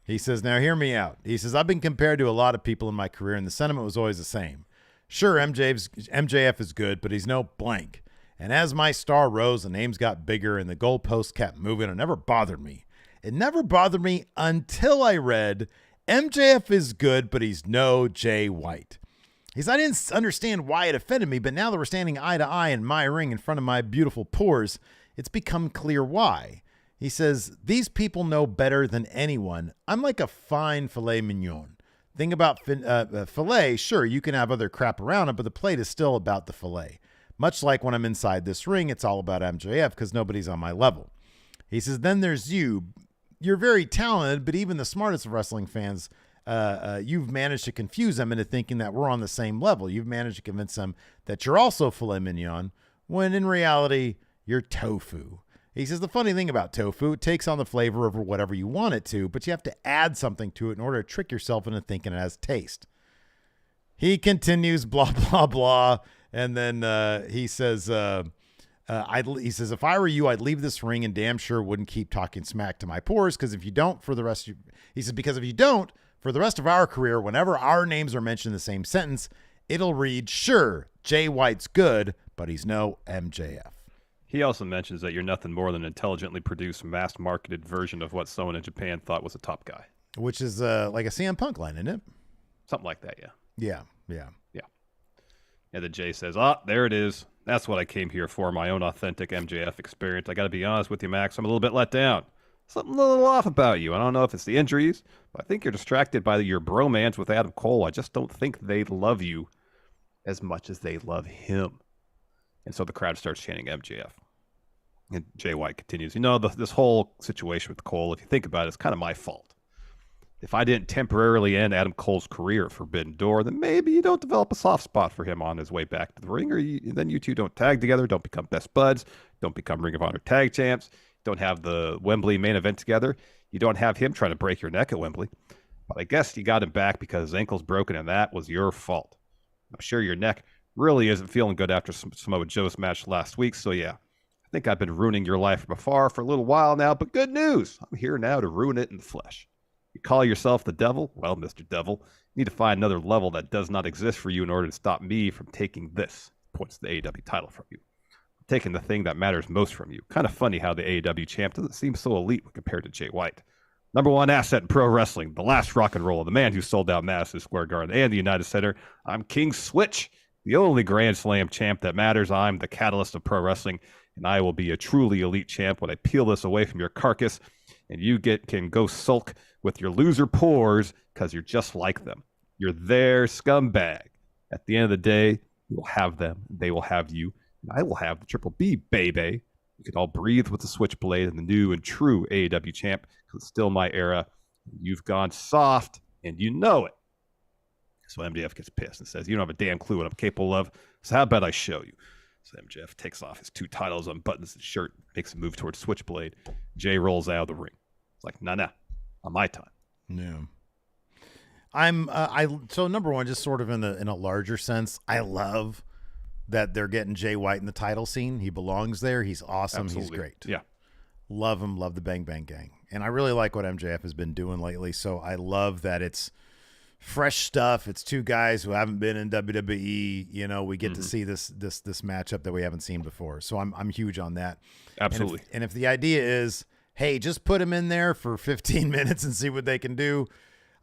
Speaker 1: He says, now hear me out. He says, I've been compared to a lot of people in my career, and the sentiment was always the same. Sure, MJF is good, but he's no blank. And as my star rose, the names got bigger, and the goalposts kept moving. It never bothered me. It never bothered me until I read MJF is good, but he's no Jay White. He says, I didn't understand why it offended me, but now that we're standing eye to eye in my ring in front of my beautiful pores, it's become clear why. He says, these people know better than anyone. I'm like a fine filet mignon. Thing about filet, sure, you can have other crap around it, but the plate is still about the filet. Much like when I'm inside this ring, it's all about MJF because nobody's on my level. He says, then there's you. You're very talented, but even the smartest of wrestling fans, you've managed to confuse them into thinking that we're on the same level. You've managed to convince them that you're also filet mignon, when in reality, you're tofu. He says, the funny thing about tofu, it takes on the flavor of whatever you want it to, but you have to add something to it in order to trick yourself into thinking it has taste. He continues, blah, blah, blah. And then he says, if I were you, I'd leave this ring and damn sure wouldn't keep talking smack to my pores. Because if you don't, for the rest of our career, whenever our names are mentioned in the same sentence, it'll read, sure, Jay White's good, but he's no MJF.
Speaker 2: He also mentions that you're nothing more than an intelligently produced, mass-marketed version of what someone in Japan thought was a top guy.
Speaker 1: Which is like a CM Punk line, isn't it?
Speaker 2: Something like that, yeah.
Speaker 1: Yeah.
Speaker 2: And then Jay says, there it is. That's what I came here for, my own authentic MJF experience. I got to be honest with you, Max. I'm a little bit let down. Something a little off about you. I don't know if it's the injuries, but I think you're distracted by your bromance with Adam Cole. I just don't think they love you as much as they love him. And so the crowd starts chanting MJF. And Jay White continues, this whole situation with Cole, if you think about it, it's kind of my fault. If I didn't temporarily end Adam Cole's career at Forbidden Door, then maybe you don't develop a soft spot for him on his way back to the ring, or then you two don't tag together, don't become best buds, don't become Ring of Honor tag champs, don't have the Wembley main event together. You don't have him trying to break your neck at Wembley. But I guess you got him back because his ankle's broken, and that was your fault. I'm sure your neck really isn't feeling good after Samoa Joe's match last week, so yeah. I think I've been ruining your life from afar for a little while now, but good news. I'm here now to ruin it in the flesh. You call yourself the devil? Well, Mr. Devil, you need to find another level that does not exist for you in order to stop me from taking this, points to the AEW title from you. I'm taking the thing that matters most from you. Kind of funny how the AEW champ doesn't seem so elite when compared to Jay White. Number one asset in pro wrestling, the last rock and roll, the man who sold out Madison Square Garden and the United Center. I'm King Switch, the only Grand Slam champ that matters. I'm the catalyst of pro wrestling, and I will be a truly elite champ when I peel this away from your carcass, and you can go sulk with your loser pores because you're just like them. You're their scumbag. At the end of the day, you will have them. They will have you. And I will have the Triple B, baby. You can all breathe with the Switchblade and the new and true AEW champ because it's still my era. You've gone soft, and you know it. So MJF gets pissed and says, you don't have a damn clue what I'm capable of, so how about I show you? So MJF takes off his two titles, unbuttons his shirt, makes a move towards Switchblade. Jay rolls out of the ring. It's like, nah, on my time.
Speaker 1: Yeah. So number one, just sort of in a larger sense, I love that they're getting Jay White in the title scene. He belongs there. He's awesome.
Speaker 2: Absolutely.
Speaker 1: He's great.
Speaker 2: Yeah.
Speaker 1: Love him. Love the Bang Bang Gang. And I really like what MJF has been doing lately. So I love that it's fresh stuff. It's two guys who haven't been in WWE. We get to see this matchup that we haven't seen before. So I'm huge on that.
Speaker 2: Absolutely.
Speaker 1: And if the idea is, hey, just put them in there for 15 minutes and see what they can do,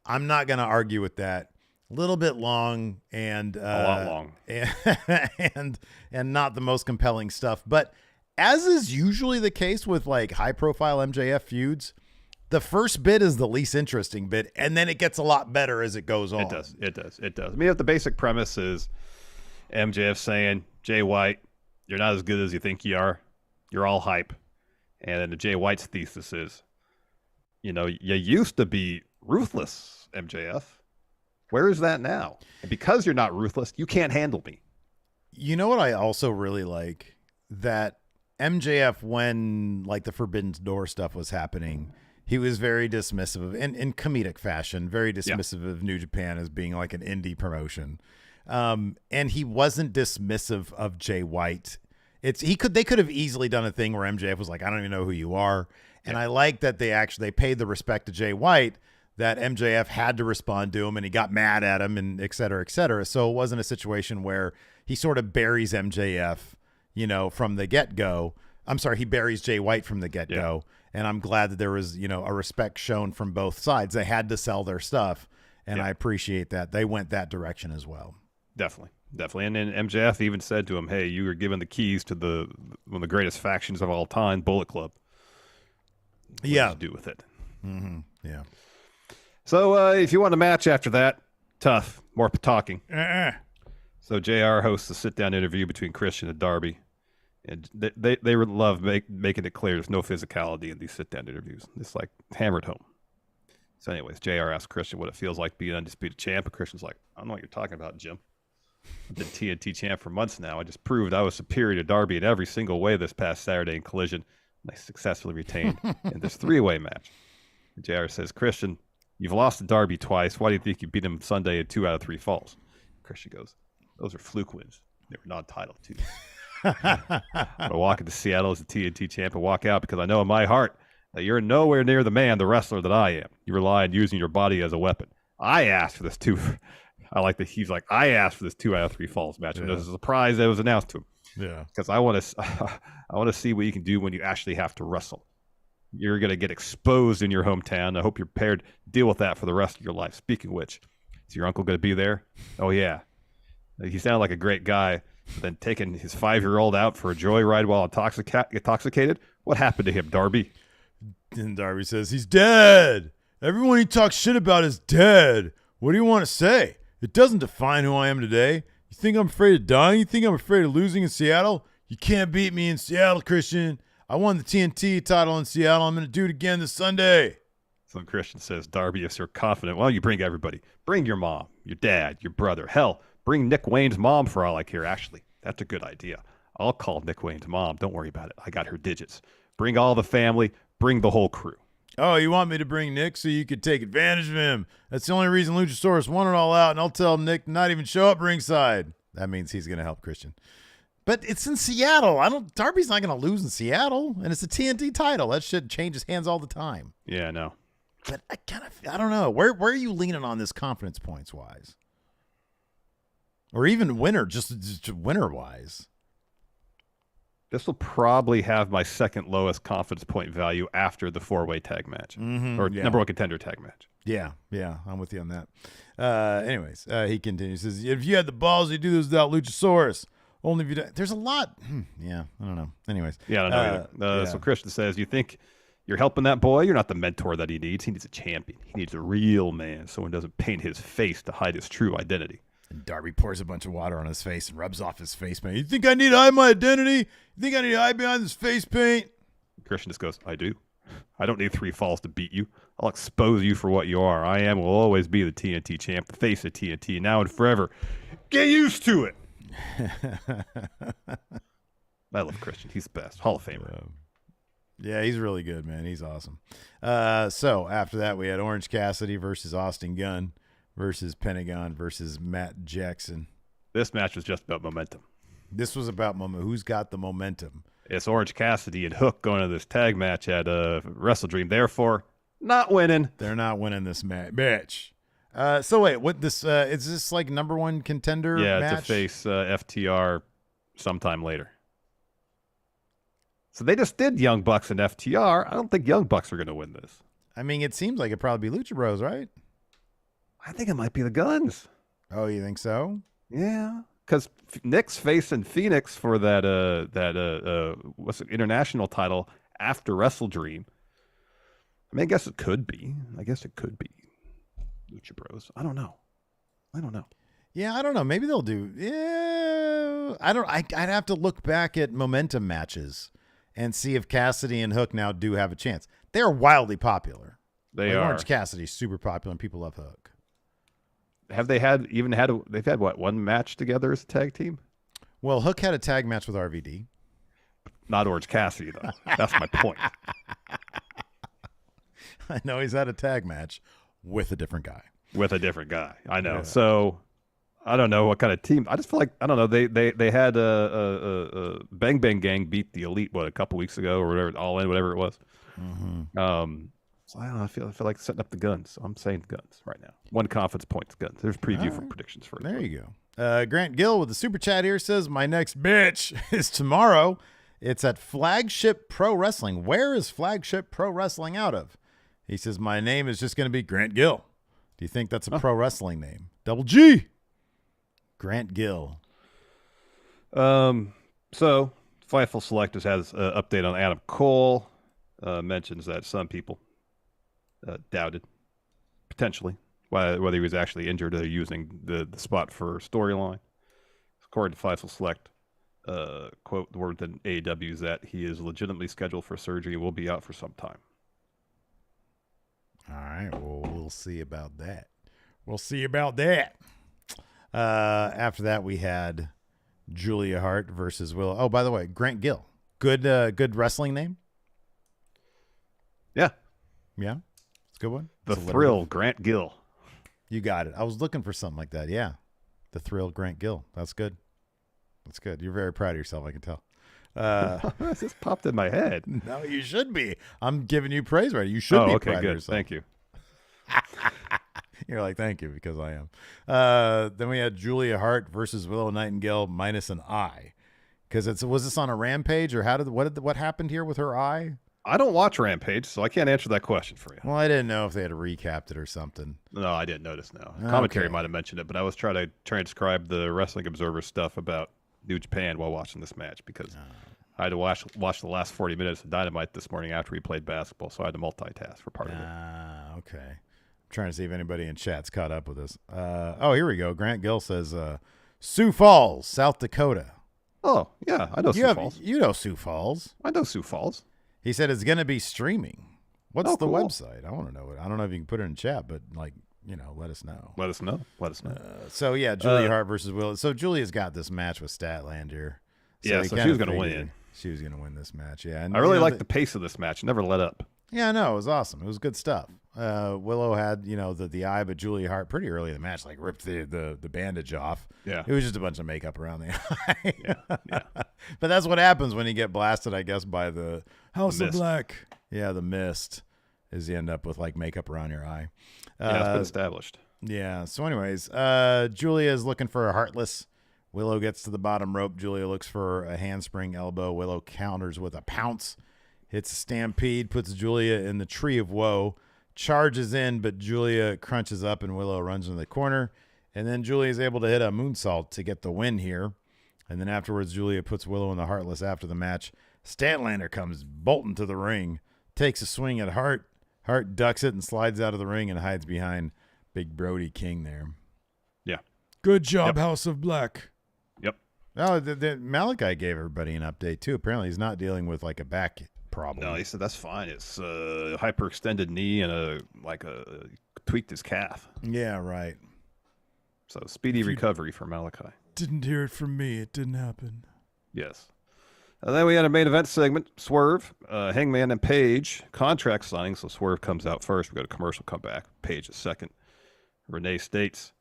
Speaker 1: I'm not going to argue with that. A little bit long and
Speaker 2: a lot long
Speaker 1: and not the most compelling stuff. But as is usually the case with like high profile MJF feuds, the first bit is the least interesting bit, and then it gets a lot better as it goes on.
Speaker 2: It does. I mean, if the basic premise is MJF saying, Jay White, you're not as good as you think you are. You're all hype. And then the Jay White's thesis is, you used to be ruthless, MJF. Where is that now? And because you're not ruthless, you can't handle me.
Speaker 1: You know what I also really like? That MJF, when like the Forbidden Door stuff was happening, he was very dismissive of, in comedic fashion, very dismissive of New Japan as being like an indie promotion. And he wasn't dismissive of Jay White. They could have easily done a thing where MJF was like, I don't even know who you are. And I like that they paid the respect to Jay White, that MJF had to respond to him and he got mad at him and et cetera, et cetera. So it wasn't a situation where he sort of buries MJF, from the get-go. I'm sorry, he buries Jay White from the get-go. Yeah. And I'm glad that there was, a respect shown from both sides. They had to sell their stuff, and I appreciate that. They went that direction as well.
Speaker 2: Definitely. And then MJF even said to him, hey, you were given the keys to one of the greatest factions of all time, Bullet Club. What did you do with it?
Speaker 1: Mm-hmm. Yeah.
Speaker 2: So if you want a match after that, tough, more talking. So JR hosts a sit-down interview between Christian and Darby. And they would love making it clear there's no physicality in these sit-down interviews. It's like hammered home. So anyways, JR asks Christian what it feels like being undisputed champ. And Christian's like, I don't know what you're talking about, Jim. I've been TNT champ for months now. I just proved I was superior to Darby in every single way this past Saturday in Collision. And I successfully retained in this three-way match. And JR says, Christian, you've lost to Darby twice. Why do you think you beat him Sunday in 2 out of 3 falls? Christian goes, those are fluke wins. They were non-title too. I walk into Seattle as a TNT champ and walk out because I know in my heart that you're nowhere near the man, the wrestler that I am. You rely on using your body as a weapon. I asked for this I like that he's like, I asked for this 2 out of 3 falls match. And it was a surprise that was announced to him.
Speaker 1: Yeah.
Speaker 2: Because I want to see what you can do when you actually have to wrestle. You're going to get exposed in your hometown. I hope you're prepared to deal with that for the rest of your life. Speaking of which, is your uncle going to be there? Oh, yeah. He sounded like a great guy. Then taking his 5-year-old out for a joyride while intoxicated? What happened to him, Darby?
Speaker 1: And Darby says, he's dead. Everyone he talks shit about is dead. What do you want to say? It doesn't define who I am today. You think I'm afraid of dying? You think I'm afraid of losing in Seattle? You can't beat me in Seattle, Christian. I won the TNT title in Seattle. I'm going to do it again this Sunday.
Speaker 2: So Christian says, Darby, if you're confident, well, you bring everybody. Bring your mom, your dad, your brother. Hell, bring Nick Wayne's mom for all I care. Actually, that's a good idea. I'll call Nick Wayne's mom. Don't worry about it. I got her digits. Bring all the family. Bring the whole crew.
Speaker 1: Oh, you want me to bring Nick so you could take advantage of him? That's the only reason Luchasaurus won it all out, and I'll tell Nick to not even show up ringside. That means he's going to help Christian. But it's in Seattle. Darby's not going to lose in Seattle, and it's a TNT title. That shit changes hands all the time.
Speaker 2: Yeah, I know.
Speaker 1: But I don't know. Where are you leaning on this confidence points wise? Or even winner, just winner wise?
Speaker 2: This will probably have my second lowest confidence point value after the 4-way tag match. Or number 1 contender tag match.
Speaker 1: Yeah, I'm with you on that. Anyways, he continues. Says, if you had the balls, you'd do this without Luchasaurus. Only if you there's a lot. Yeah, I don't know. Anyways.
Speaker 2: Yeah, I don't know either. So Christian says, you think you're helping that boy? You're not the mentor that he needs. He needs a champion. He needs a real man. Someone doesn't paint his face to hide his true identity.
Speaker 1: And Darby pours a bunch of water on his face and rubs off his face paint. You think I need to hide my identity? You think I need to hide behind this face paint?
Speaker 2: Christian just goes, I do. I don't need 3 falls to beat you. I'll expose you for what you are. I am, will always be the TNT champ, the face of TNT, now and forever. Get used to it. I love Christian. He's the best. Hall of Famer.
Speaker 1: Yeah, he's really good, man. He's awesome. So after that, we had Orange Cassidy versus Austin Gunn versus Pentagon versus Matt Jackson.
Speaker 2: This match was just about momentum.
Speaker 1: This was about who's got the momentum.
Speaker 2: It's Orange Cassidy and Hook going to this tag match at Wrestle Dream. Therefore, not winning.
Speaker 1: They're not winning this match. So wait, what this is this like number 1 contender match?
Speaker 2: To face FTR sometime later. So they just did Young Bucks and FTR. I don't think Young Bucks are going to win this.
Speaker 1: I mean, it seems like it'd probably be Lucha Bros, right?
Speaker 2: I think it might be the Guns.
Speaker 1: Oh, you think so?
Speaker 2: Yeah, because Nick's facing Phoenix for that what's it, international title after Wrestle Dream. I mean, I guess it could be. Lucha Bros. I don't know.
Speaker 1: Yeah, I don't know. Maybe they'll do. Yeah, I'd have to look back at momentum matches and see if Cassidy and Hook now do have a chance. They are wildly popular.
Speaker 2: They are.
Speaker 1: Orange Cassidy's super popular, and people love Hook.
Speaker 2: Have they they've had what, 1 match together as a tag team?
Speaker 1: Well, Hook had a tag match with RVD.
Speaker 2: Not Orange Cassidy, though. That's my point.
Speaker 1: I know he's had a tag match with a different guy.
Speaker 2: I know. Yeah. So I don't know what kind of team. I just feel like I don't know. They had a Bang Bang Gang beat the Elite a couple weeks ago or whatever, All In, whatever it was. So I don't know. I feel like setting up the guns. So I'm saying guns right now. 1 confidence points guns. There's preview for predictions for it.
Speaker 1: There you go. Grant Gill with the super chat here says, "My next bitch is tomorrow. It's at Flagship Pro Wrestling. Where is Flagship Pro Wrestling out of?" He says, "My name is just going to be Grant Gill." Do you think that's a pro wrestling name? Double G. Grant Gill.
Speaker 2: So Fightful Selectors has an update on Adam Cole. Mentions that some people doubted, potentially, whether he was actually injured or using the spot for storyline. According to Fightful Select, quote, the word in AEW is that he is legitimately scheduled for surgery and will be out for some time.
Speaker 1: All right, well, we'll see about that. After that, we had Julia Hart versus Willow. Oh, by the way, Grant Gill. Good wrestling name?
Speaker 2: Yeah.
Speaker 1: Yeah? It's a good one?
Speaker 2: The Thrill, Grant Gill.
Speaker 1: You got it. I was looking for something like that. Yeah. The Thrill, Grant Gill. That's good. That's good. You're very proud of yourself, I can tell.
Speaker 2: This just popped in my head.
Speaker 1: No, you should be. I'm giving you praise right. You should be proud of yourself.
Speaker 2: Thank you.
Speaker 1: You're like, thank you, because I am. Then we had Julia Hart versus Willow Nightingale minus an eye. Because was this on a Rampage, or what happened here with her eye?
Speaker 2: I don't watch Rampage, so I can't answer that question for you.
Speaker 1: Well, I didn't know if they had recapped it or something.
Speaker 2: No, I didn't notice. No, commentary might have mentioned it, but I was trying to transcribe the Wrestling Observer stuff about New Japan while watching this match because I had to watch the last 40 minutes of Dynamite this morning after we played basketball, so I had to multitask for part of it.
Speaker 1: Okay. I'm trying to see if anybody in chat's caught up with us. Here we go. Grant Gill says, Sioux Falls, South Dakota.
Speaker 2: Oh, yeah, I know Sioux Falls.
Speaker 1: You know Sioux Falls.
Speaker 2: I know Sioux Falls.
Speaker 1: He said it's going to be streaming. What's the
Speaker 2: cool.
Speaker 1: website? I want to know it. I don't know if you can put it in chat, but let us know.
Speaker 2: Let us know.
Speaker 1: So yeah, Julia Hart versus Willow. So Julia's got this match with Statlander.
Speaker 2: So she was going to win.
Speaker 1: She was going to win this match. Yeah, and
Speaker 2: I really like the pace of this match. Never let up.
Speaker 1: Yeah, no, it was awesome. It was good stuff. Willow had the eye, but Julia Hart pretty early in the match ripped the bandage off.
Speaker 2: Yeah,
Speaker 1: it was just a bunch of makeup around the eye.
Speaker 2: yeah.
Speaker 1: But that's what happens when you get blasted, I guess, by the House of Black. Yeah, the mist is you end up with makeup around your eye.
Speaker 2: Yeah, it's been established.
Speaker 1: Yeah. So, anyways, Julia is looking for a Heartless. Willow gets to the bottom rope. Julia looks for a handspring elbow. Willow counters with a pounce. Hits a stampede, puts Julia in the tree of woe, charges in, but Julia crunches up and Willow runs into the corner. And then Julia is able to hit a moonsault to get the win here. And then afterwards, Julia puts Willow in the Heartless after the match. Statlander comes bolting to the ring, takes a swing at Hart. Hart ducks it and slides out of the ring and hides behind Big Brody King there.
Speaker 2: Yeah.
Speaker 1: Good job, House of Black.
Speaker 2: Yep.
Speaker 1: Oh, Malachi gave everybody an update, too. Apparently, he's not dealing with a back problem.
Speaker 2: No, he said that's fine. It's a hyperextended knee and a tweaked his calf.
Speaker 1: Yeah, right.
Speaker 2: So speedy recovery for Malachi.
Speaker 1: Didn't hear it from me. It didn't happen.
Speaker 2: Yes. And then we had a main event segment. Swerve, Hangman, and Paige contract signing. So Swerve comes out first. We got a commercial comeback. Paige is second. Renee states,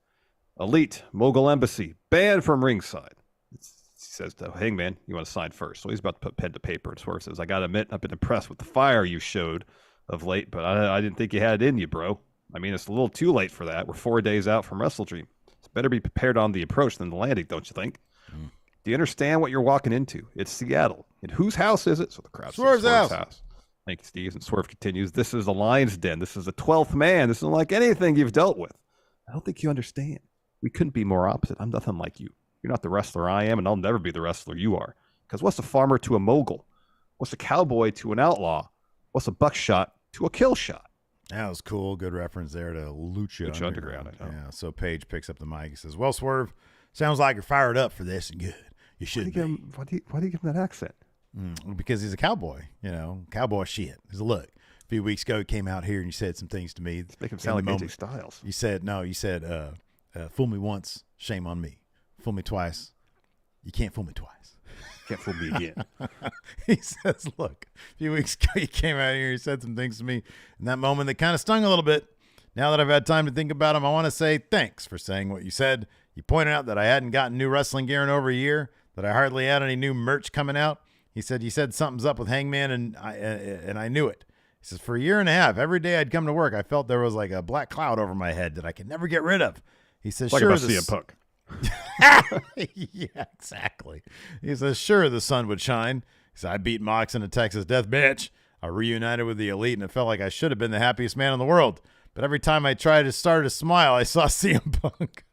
Speaker 2: Elite, Mogul Embassy, banned from ringside. He says to Hangman, you want to sign first. So he's about to put pen to paper. And Swerve says, I got to admit, I've been impressed with the fire you showed of late, but I didn't think you had it in you, bro. I mean, it's a little too late for that. We're 4 days out from Wrestle Dream. It's better be prepared on the approach than the landing, don't you think? Do you understand what you're walking into? It's Seattle. And whose house is it? So the crowd says
Speaker 1: Swerve's house.
Speaker 2: Thank you, Steve. And Swerve continues, this is the Lion's Den. This is the 12th man. This isn't like anything you've dealt with. I don't think you understand. We couldn't be more opposite. I'm nothing like you. You're not the wrestler I am, and I'll never be the wrestler you are. Because what's a farmer to a mogul? What's a cowboy to an outlaw? What's a buckshot to a kill shot?
Speaker 1: That was cool. Good reference there to Lucha
Speaker 2: Underground. I know.
Speaker 1: Yeah. So Paige picks up the mic and says, well, Swerve, sounds like you're fired up for this and good. You should be.
Speaker 2: Why do you give him that accent?
Speaker 1: Because he's a cowboy, cowboy shit. There's a look. A few weeks ago, he came out here and you said some things to me.
Speaker 2: Make him sound like AJ Styles.
Speaker 1: You said, fool me once, shame on me. Fool me twice, you can't fool me twice.
Speaker 2: Can't fool me again.
Speaker 1: He says, look, a few weeks ago, you came out here, you said some things to me in that moment that kind of stung a little bit. Now that I've had time to think about them, I want to say thanks for saying what you said. You pointed out that I hadn't gotten new wrestling gear in over a year, that I hardly had any new merch coming out. He said, you said something's up with Hangman, and I knew it. He says, for a year and a half, every day I'd come to work, I felt there was like a black cloud over my head that I could never get rid of. He says,
Speaker 2: like
Speaker 1: sure.
Speaker 2: About CM Punk.
Speaker 1: Yeah, exactly. He says, sure, the sun would shine. He said, I beat Mox in a Texas death match. I reunited with the Elite, and it felt like I should have been the happiest man in the world. But every time I tried to start to smile, I saw CM Punk.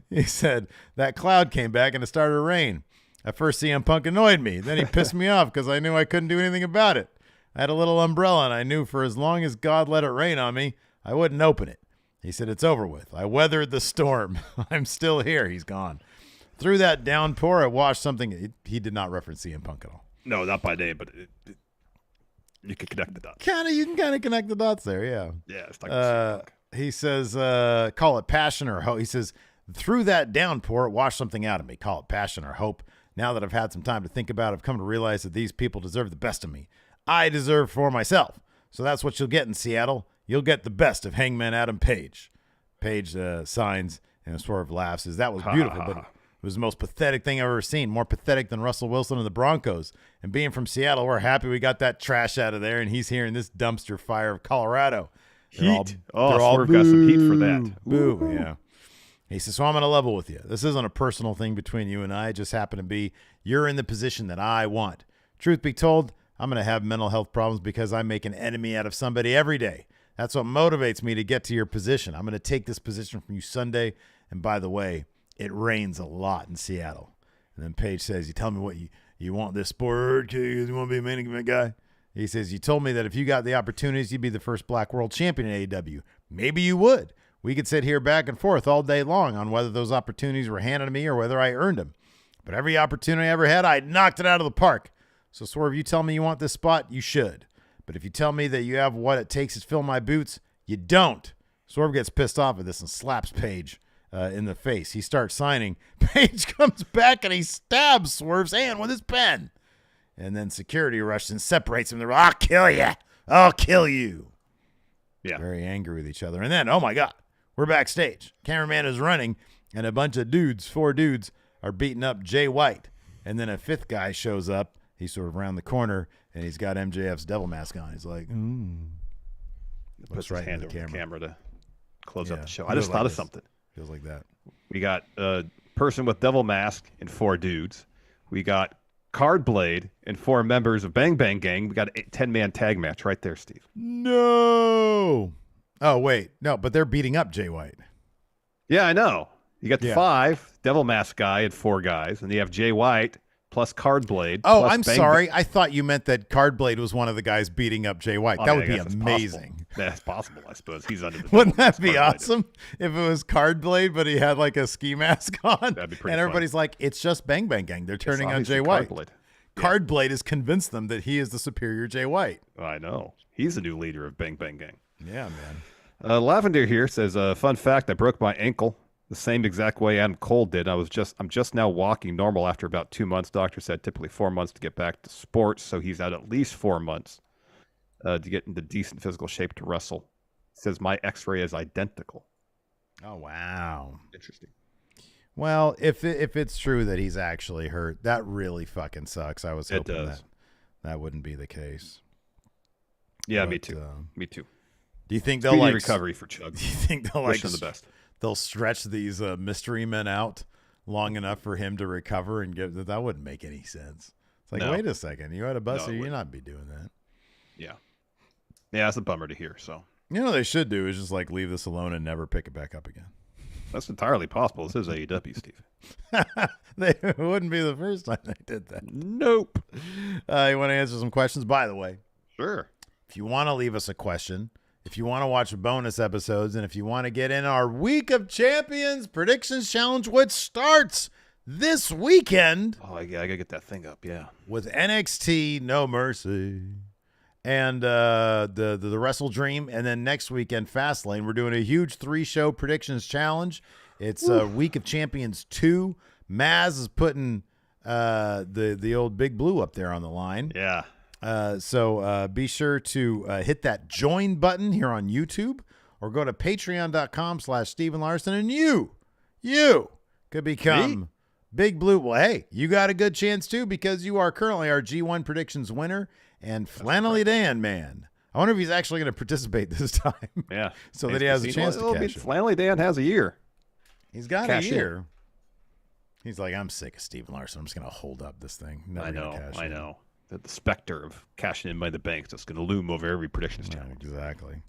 Speaker 1: He said, that cloud came back and it started to rain. At first, CM Punk annoyed me. Then he pissed me off because I knew I couldn't do anything about it. I had a little umbrella, and I knew for as long as God let it rain on me, I wouldn't open it. He said, it's over with. I weathered the storm. I'm still here. He's gone. Through that downpour, I watched something. He did not reference CM Punk at all.
Speaker 2: No, not by name, but you can connect the dots.
Speaker 1: You can kind of connect the dots there, yeah.
Speaker 2: Yeah, it's like CM Punk.
Speaker 1: He says, call it passion or hope. He says, through that downpour, it washed something out of me. Call it passion or hope. Now that I've had some time to think about it, I've come to realize that these people deserve the best of me. I deserve for myself. So that's what you'll get in Seattle. You'll get the best of Hangman Adam Page. Page signs and Swerve laughs. Says, that was beautiful, but it was the most pathetic thing I've ever seen. More pathetic than Russell Wilson and the Broncos. And being from Seattle, we're happy we got that trash out of there, and he's here in this dumpster fire of Colorado.
Speaker 2: Heat. Swerve got some heat for that.
Speaker 1: Boo, yeah. He says, so I'm on a level with you. This isn't a personal thing between you and I. It just happened to be you're in the position that I want. Truth be told, I'm going to have mental health problems because I make an enemy out of somebody every day. That's what motivates me to get to your position. I'm going to take this position from you Sunday. And by the way, it rains a lot in Seattle. And then Paige says, you tell me what you want this sport? You want to be a main event guy? He says, you told me that if you got the opportunities, you'd be the first black world champion in AEW. Maybe you would. We could sit here back and forth all day long on whether those opportunities were handed to me or whether I earned them. But every opportunity I ever had, I knocked it out of the park. So, Swerve, you tell me you want this spot, you should. But if you tell me that you have what it takes to fill my boots, you don't. Swerve gets pissed off at this and slaps Paige in the face. He starts signing. Paige comes back and he stabs Swerve's hand with his pen. And then security rushes and separates him. They're like, I'll kill you. I'll kill you.
Speaker 2: Yeah.
Speaker 1: Very angry with each other. And then, oh, my God, we're backstage. Cameraman is running, and a bunch of dudes, 4 dudes, are beating up Jay White. And then a 5th guy shows up. He's sort of around the corner, and he's got MJF's devil mask on. He's like,
Speaker 2: puts
Speaker 1: right
Speaker 2: his hand
Speaker 1: in the
Speaker 2: over the camera to close
Speaker 1: Yeah,
Speaker 2: up the show. I just thought of something.
Speaker 1: Feels like that.
Speaker 2: We got a person with devil mask and 4 dudes. We got Card Blade and 4 members of Bang Bang Gang. We got a 10-man tag match right there, Steve.
Speaker 1: No. Oh, wait. No, but they're beating up Jay White.
Speaker 2: Yeah, I know. You got the
Speaker 1: Yeah.
Speaker 2: 5 devil mask guy and 4 guys, and you have Jay White plus Card Blade.
Speaker 1: Oh,
Speaker 2: plus
Speaker 1: I'm sorry. I thought you meant that Card Blade was one of the guys beating up Jay White.
Speaker 2: Oh,
Speaker 1: that
Speaker 2: yeah,
Speaker 1: would be
Speaker 2: I guess it's
Speaker 1: amazing.
Speaker 2: possible. That's possible, I suppose. He's under the
Speaker 1: Wouldn't
Speaker 2: devil
Speaker 1: that be
Speaker 2: mask, Card Blade.
Speaker 1: awesome if it was Card Blade, but he had like a ski mask on?
Speaker 2: That'd be pretty
Speaker 1: and everybody's like, it's just Bang Bang Gang. They're turning on
Speaker 2: obviously
Speaker 1: Jay
Speaker 2: Card
Speaker 1: White.
Speaker 2: Blade.
Speaker 1: Card Blade has convinced them that he is the superior Jay White.
Speaker 2: I know. He's the new leader of Bang Bang Gang.
Speaker 1: Yeah, man.
Speaker 2: Lavender here says, fun fact, I broke my ankle the same exact way Adam Cole did. I'm just now walking normal after about 2 months. Doctor said typically 4 months to get back to sports, so he's out at least 4 months to get into decent physical shape to wrestle. Says my x-ray is identical.
Speaker 1: Oh, wow.
Speaker 2: Interesting.
Speaker 1: Well, if it's true that he's actually hurt, that really fucking sucks. I was hoping that wouldn't be the case.
Speaker 2: Yeah,
Speaker 1: But,
Speaker 2: me too. Me too.
Speaker 1: Do you think they'll
Speaker 2: Speedy
Speaker 1: like
Speaker 2: recovery for Chug?
Speaker 1: Do you think they'll like
Speaker 2: Wish him the best.
Speaker 1: They'll stretch these mystery men out long enough for him to recover and get that? Wouldn't make any sense. It's like,
Speaker 2: No.
Speaker 1: wait a second, you had a bus,
Speaker 2: No, it
Speaker 1: you're
Speaker 2: wouldn't.
Speaker 1: not be doing that.
Speaker 2: Yeah. Yeah, it's a bummer to hear. So
Speaker 1: You know what they should do is just like leave this alone and never pick it back up again.
Speaker 2: that's entirely possible. This is AEW, Steve.
Speaker 1: It wouldn't be the first time they did that.
Speaker 2: Nope.
Speaker 1: You want to answer some questions? By the way,
Speaker 2: Sure.
Speaker 1: if you want to leave us a question, if you want to watch bonus episodes, and if you want to get in our Week of Champions Predictions Challenge, which starts this weekend
Speaker 2: Oh, yeah, I gotta get that thing up. Yeah.
Speaker 1: with NXT No Mercy and the Wrestle Dream, and then next weekend Fastlane. We're doing a huge 3-show predictions challenge. It's Week of Champions 2. Maz is putting the old Big Blue up there on the line.
Speaker 2: Yeah.
Speaker 1: So be sure to hit that join button here on YouTube or go to patreon.com/Steven Larson, and you could become Big Blue. Well, hey, you got a good chance too because you are currently our G1 predictions winner and Flannelly Dan, man. I wonder if he's actually going to participate this time.
Speaker 2: Yeah.
Speaker 1: So that he has a chance to cash it.
Speaker 2: Flannelly Dan has a year.
Speaker 1: He's got a year. He's like, I'm sick of Steven Larson. I'm just going to hold up this thing.
Speaker 2: I know. The specter of cashing in by the bank is just going to loom over every predictions channel.
Speaker 1: Exactly.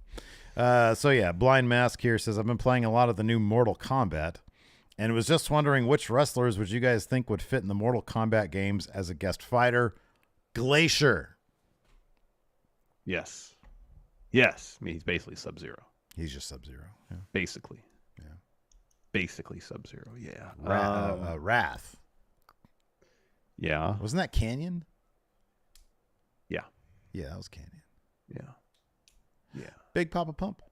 Speaker 1: Blind Mask here says, I've been playing a lot of the new Mortal Kombat and was just wondering which wrestlers would you guys think would fit in the Mortal Kombat games as a guest fighter? Glacier.
Speaker 2: Yes. Yes. I mean, he's basically Sub-Zero.
Speaker 1: He's just Sub-Zero. Yeah.
Speaker 2: Basically.
Speaker 1: Yeah.
Speaker 2: Basically Sub-Zero. Yeah.
Speaker 1: Wrath.
Speaker 2: Yeah.
Speaker 1: Wasn't that Canyon?
Speaker 2: Yeah.
Speaker 1: Yeah, that was Canyon.
Speaker 2: Yeah.
Speaker 1: Big Papa Pump.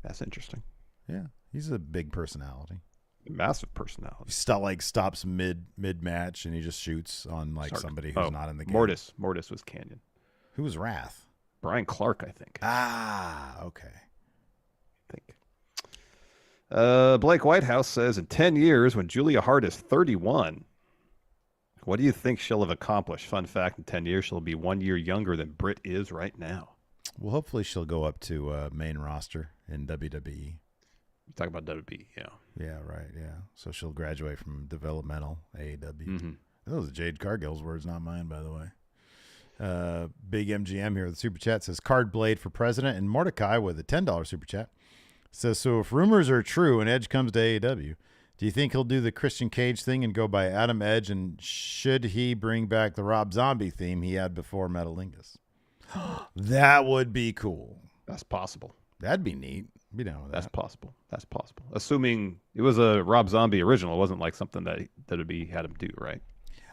Speaker 2: That's interesting.
Speaker 1: Yeah. He's a big personality.
Speaker 2: Massive personality.
Speaker 1: He stops mid match and he just shoots on somebody who's not in the game.
Speaker 2: Mortis was Canyon.
Speaker 1: Who was Wrath?
Speaker 2: Brian Clark, I think.
Speaker 1: Okay.
Speaker 2: Blake Whitehouse says, in 10 years, when Julia Hart is 31, what do you think she'll have accomplished? Fun fact, in 10 years, she'll be 1 year younger than Britt is right now.
Speaker 1: Well, hopefully she'll go up to main roster in WWE.
Speaker 2: You talk about WWE, yeah.
Speaker 1: Yeah, right, yeah. So she'll graduate from developmental AEW.
Speaker 2: Mm-hmm.
Speaker 1: Those are Jade Cargill's words, not mine, by the way. Big MGM here with the super chat says, Card Blade for president, and Mordecai with a $10 super chat says, so if rumors are true and Edge comes to AEW, do you think he'll do the Christian Cage thing and go by Adam Edge, and should he bring back the Rob Zombie theme he had before Metalingus? That would be cool.
Speaker 2: That's possible.
Speaker 1: That'd be neat. Be down with that.
Speaker 2: That's possible. Assuming it was a Rob Zombie original, it wasn't like something that would be had him do, right?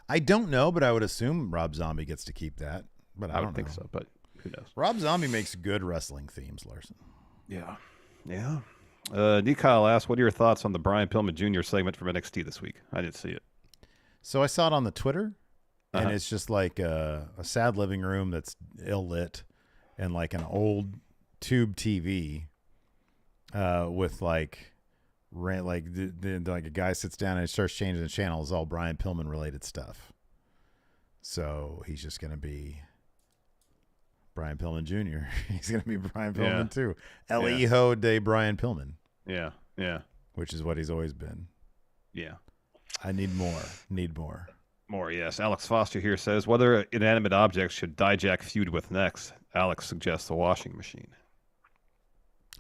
Speaker 1: I don't know, but I would assume Rob Zombie gets to keep that. But I don't
Speaker 2: think so, but who knows?
Speaker 1: Rob Zombie makes good wrestling themes, Larson.
Speaker 2: Yeah. Nikyle asked, what are your thoughts on the Brian Pillman Jr. segment from NXT this week? I didn't see it.
Speaker 1: So I saw it on the Twitter, and it's just like a sad living room that's ill lit, and like an old tube TV, with like a guy sits down and he starts changing the channel. It's all Brian Pillman related stuff. So he's just gonna be Brian Pillman Jr. He's gonna be Brian Pillman too. El Hijo de Brian Pillman.
Speaker 2: Yeah.
Speaker 1: Which is what he's always been.
Speaker 2: Yeah.
Speaker 1: I need more.
Speaker 2: More, yes. Alex Foster here says, whether inanimate objects should Dijak feud with next? Alex suggests the washing machine.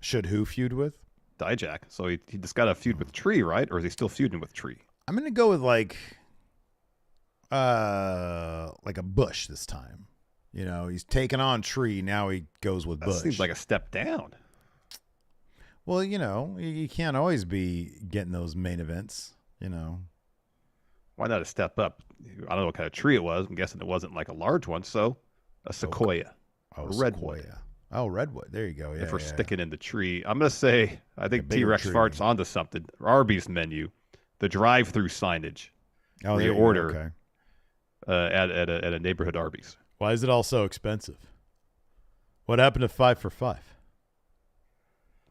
Speaker 1: Should who feud with?
Speaker 2: Dijak. So he just got a feud with Tree, right? Or is he still feuding with Tree?
Speaker 1: I'm going to go with like a Bush this time. You know, he's taken on Tree. Now he goes with Bush.
Speaker 2: Seems like a step down.
Speaker 1: Well, you know, you can't always be getting those main events, you know.
Speaker 2: Why not a step up? I don't know what kind of tree it was. I'm guessing it wasn't like a large one. So a sequoia.
Speaker 1: Oh,
Speaker 2: a redwood.
Speaker 1: Sequoia. Oh, redwood. There you go. Yeah.
Speaker 2: If we're sticking in the tree, I'm going to say, I think T-Rex farts onto something. Arby's menu, the drive-through signage.
Speaker 1: Oh,
Speaker 2: you order at a neighborhood Arby's.
Speaker 1: Why is it all so expensive? What happened to 5 for $5?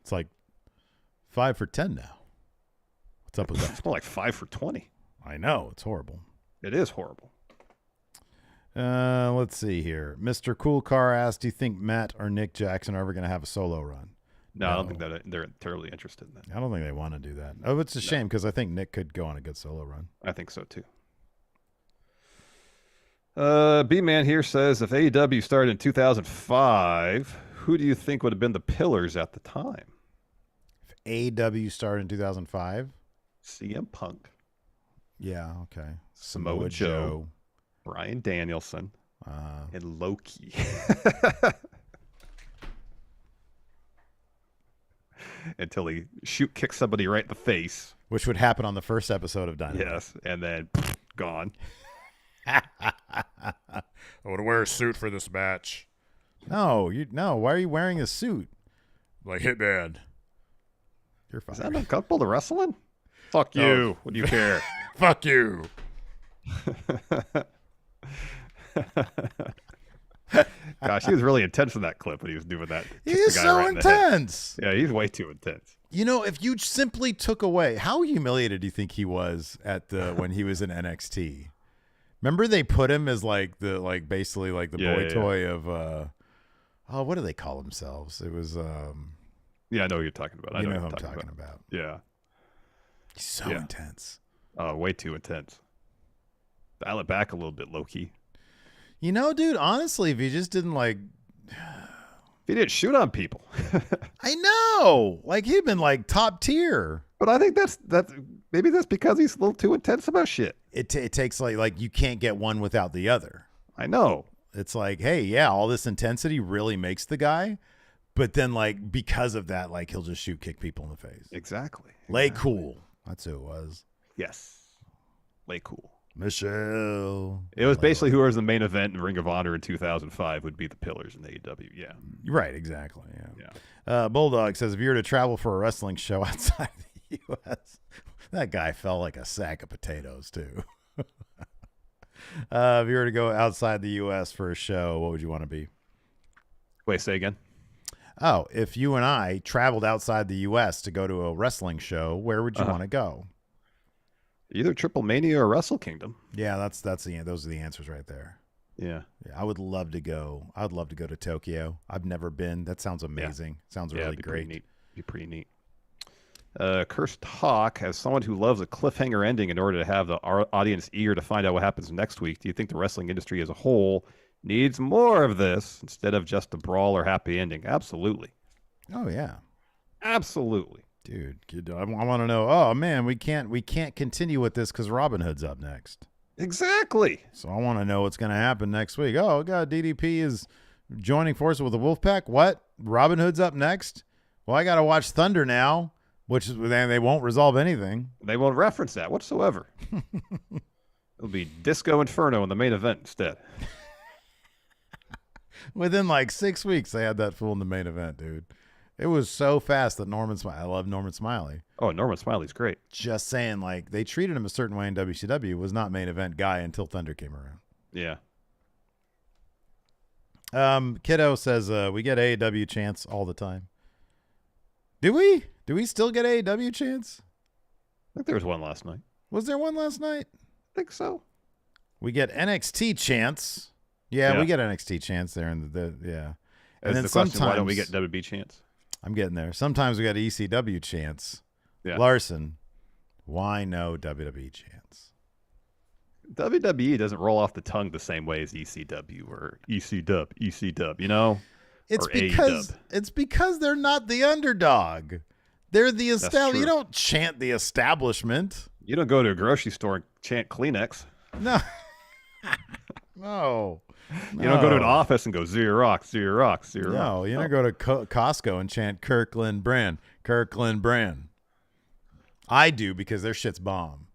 Speaker 1: It's like 5 for $10 now. What's up with that?
Speaker 2: It's more like 5 for $20.
Speaker 1: I know. It's horrible.
Speaker 2: It is horrible.
Speaker 1: Let's see here. Mr. Cool Car asked, do you think Matt or Nick Jackson are ever going to have a solo run?
Speaker 2: No, I don't think that they're terribly interested in that.
Speaker 1: I don't think they want to do that. Oh, it's a shame because I think Nick could go on a good solo run.
Speaker 2: I think so too. B-Man here says, if AEW started in 2005, who do you think would have been the pillars at the time?
Speaker 1: If AEW started in 2005?
Speaker 2: CM Punk.
Speaker 1: Yeah, okay.
Speaker 2: Samoa Joe. Bryan Danielson. And Loki. Until he kicks somebody right in the face.
Speaker 1: Which would happen on the first episode of Dynamite.
Speaker 2: Yes, and then gone.
Speaker 1: I would wear a suit for this match. No, why are you wearing a suit? Like Hitman. You're fine.
Speaker 2: Is that uncomfortable to wrestle in? Fuck you.
Speaker 1: Oh.
Speaker 2: What do you care?
Speaker 1: Fuck you.
Speaker 2: Gosh, he was really intense in that clip when he was doing that.
Speaker 1: He is so intense.
Speaker 2: Yeah, he's way too intense.
Speaker 1: You know, if you simply took away, how humiliated do you think he was at when he was in NXT? Remember they put him as basically the boy toy of what do they call themselves? It was
Speaker 2: yeah, I know what you're talking about.
Speaker 1: You know who I'm talking about.
Speaker 2: Yeah.
Speaker 1: He's so intense.
Speaker 2: Oh, way too intense. Dial it back a little bit, low-key.
Speaker 1: You know, dude, honestly, if he just didn't if
Speaker 2: he didn't shoot on people.
Speaker 1: I know. Like, he'd been top tier.
Speaker 2: But I think maybe that's because he's a little too intense about shit.
Speaker 1: It takes like you can't get one without the other.
Speaker 2: I know.
Speaker 1: It's like, hey, yeah, all this intensity really makes the guy. But then, because of that, he'll just kick people in the face.
Speaker 2: Exactly.
Speaker 1: Lay cool. That's who it was.
Speaker 2: Yes. Lay cool.
Speaker 1: Michelle.
Speaker 2: It was basically whoever's the main event in Ring of Honor in 2005 would be the pillars in AEW. Yeah.
Speaker 1: Right, exactly. Yeah. Bulldog says, if you were to travel for a wrestling show outside the U.S., that guy fell like a sack of potatoes, too. If you were to go outside the U.S. for a show, what would you want to be?
Speaker 2: Wait, say again?
Speaker 1: Oh, if you and I traveled outside the U.S. to go to a wrestling show, where would you want to go?
Speaker 2: Either Triple Mania or Wrestle Kingdom.
Speaker 1: Yeah, those are the answers right there.
Speaker 2: Yeah.
Speaker 1: I would love to go. I'd love to go to Tokyo. I've never been. That sounds amazing. Sounds really great.
Speaker 2: Be pretty neat. Cursed Hawk, as someone who loves a cliffhanger ending in order to have the audience eager to find out what happens next week, do you think the wrestling industry as a whole needs more of this instead of just a brawl or happy ending? Absolutely.
Speaker 1: Oh, yeah.
Speaker 2: Absolutely.
Speaker 1: Dude, I want to know, oh, man, we can't continue with this because Robin Hood's up next.
Speaker 2: Exactly.
Speaker 1: So I want to know what's going to happen next week. Oh, God, DDP is joining forces with the Wolfpack. What? Robin Hood's up next? Well, I got to watch Thunder now, which is they won't resolve anything.
Speaker 2: They won't reference that whatsoever. It'll be Disco Inferno in the main event instead.
Speaker 1: Within 6 weeks, they had that fool in the main event, dude. It was so fast that I love Norman Smiley.
Speaker 2: Oh, Norman Smiley's great.
Speaker 1: Just saying, they treated him a certain way in WCW, was not main event guy until Thunder came around.
Speaker 2: Yeah.
Speaker 1: Kiddo says, we get AEW chants all the time. Do we? Do we still get AEW chants?
Speaker 2: I think there was one last night.
Speaker 1: Was there one last night?
Speaker 2: I think so.
Speaker 1: We get NXT chants. Yeah, we get NXT chants there. And
Speaker 2: And then the question, why don't we get WB chants?
Speaker 1: I'm getting there. Sometimes we got ECW chants.
Speaker 2: Yeah.
Speaker 1: Larson, why no WWE chants?
Speaker 2: WWE doesn't roll off the tongue the same way as ECW or ECW, you know?
Speaker 1: It's because they're not the underdog. They're the establishment. You don't chant the establishment.
Speaker 2: You don't go to a grocery store and chant Kleenex.
Speaker 1: No. No.
Speaker 2: You don't go to an office and go Xerox, Xerox, Xerox.
Speaker 1: No, you don't go to Costco and chant Kirkland brand. I do because their shit's bomb.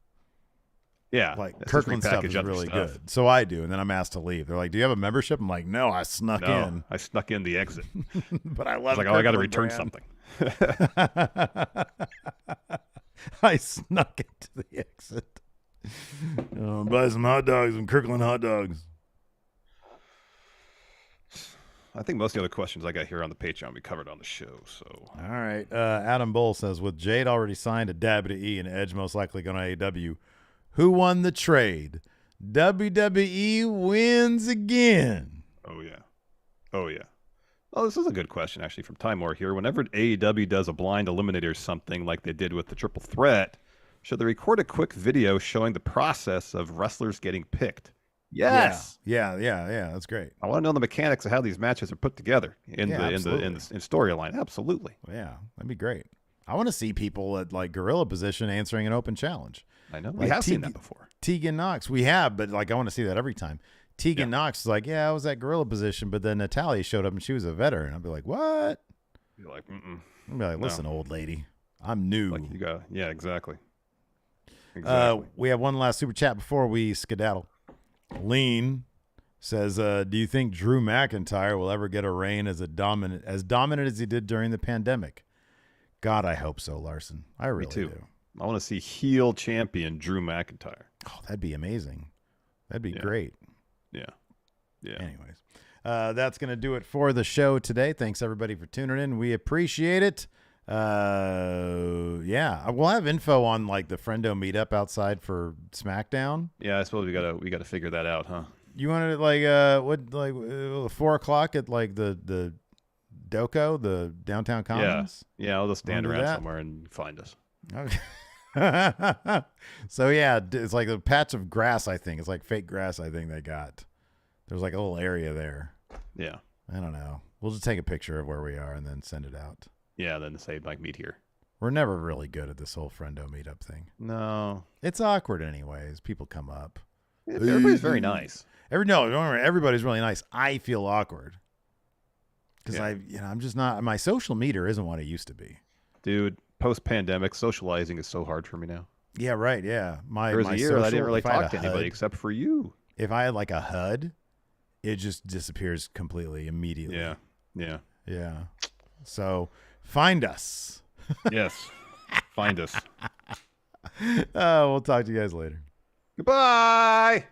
Speaker 2: Yeah.
Speaker 1: Kirkland stuff is really good. So I do, and then I'm asked to leave. They're like, do you have a membership? I'm like, no, I snuck in.
Speaker 2: I snuck in the exit.
Speaker 1: But I love it.
Speaker 2: I got to return something.
Speaker 1: I snuck into the exit. Buy some hot dogs, some Kirkland hot dogs.
Speaker 2: I think most of the other questions I got here on the Patreon we covered on the show. So
Speaker 1: all right. Adam Bull says, with Jade already signed to WWE and Edge most likely going to AEW, who won the trade? WWE wins again.
Speaker 2: Oh, yeah. Oh, this is a good question, actually, from Timor here. Whenever AEW does a blind eliminator or something like they did with the Triple Threat, should they record a quick video showing the process of wrestlers getting picked? Yes.
Speaker 1: Yeah. That's great.
Speaker 2: I want to know the mechanics of how these matches are put together in storyline. Absolutely.
Speaker 1: Yeah, that'd be great. I want to see people at gorilla position answering an open challenge.
Speaker 2: I know. We have seen that before.
Speaker 1: Tegan Knox. We have, but I want to see that every time. Tegan Knox is like, yeah, I was at gorilla position, but then Natalia showed up and she was a veteran. I'd be like, what?
Speaker 2: You're like,
Speaker 1: I'd be like, listen, old lady, I'm new.
Speaker 2: Exactly.
Speaker 1: We have one last super chat before we skedaddle. Lean says, do you think Drew McIntyre will ever get a reign as dominant as he did during the pandemic? God, I hope so, Larson. I really do.
Speaker 2: I want to see heel champion Drew McIntyre.
Speaker 1: Oh, that'd be amazing. That'd be great.
Speaker 2: Yeah.
Speaker 1: Anyways, that's going to do it for the show today. Thanks, everybody, for tuning in. We appreciate it. Yeah, we'll have info on like the Friendo meetup outside for SmackDown.
Speaker 2: Yeah, I suppose we gotta figure that out, huh?
Speaker 1: You wanted it like 4:00 at like the Doco, the downtown Commons.
Speaker 2: Yeah, I'll just stand
Speaker 1: Wanna do
Speaker 2: around
Speaker 1: that?
Speaker 2: somewhere and find us.
Speaker 1: Okay. So yeah, it's like a patch of grass. I think it's like fake grass. I think they got. There's like a little area there.
Speaker 2: Yeah,
Speaker 1: I don't know. We'll just take a picture of where we are and then send it out.
Speaker 2: yeah. Then say like meet here.
Speaker 1: We're never really good at this whole Friendo meetup thing.
Speaker 2: No,
Speaker 1: It's awkward anyways. People come up.
Speaker 2: everybody's very nice.
Speaker 1: Don't worry, everybody's really nice. I feel awkward because I'm just not. My social meter isn't what it used to be.
Speaker 2: Dude, post-pandemic, socializing is so hard for me now.
Speaker 1: Yeah, right. Yeah,
Speaker 2: There was
Speaker 1: my
Speaker 2: a year that I didn't
Speaker 1: social-
Speaker 2: really
Speaker 1: if I had
Speaker 2: talk to
Speaker 1: a
Speaker 2: anybody
Speaker 1: HUD-
Speaker 2: except for you.
Speaker 1: If I had like a HUD, it just disappears completely immediately.
Speaker 2: Yeah.
Speaker 1: Yeah. So find us.
Speaker 2: Yes. Find us.
Speaker 1: We'll talk to you guys later.
Speaker 2: Goodbye.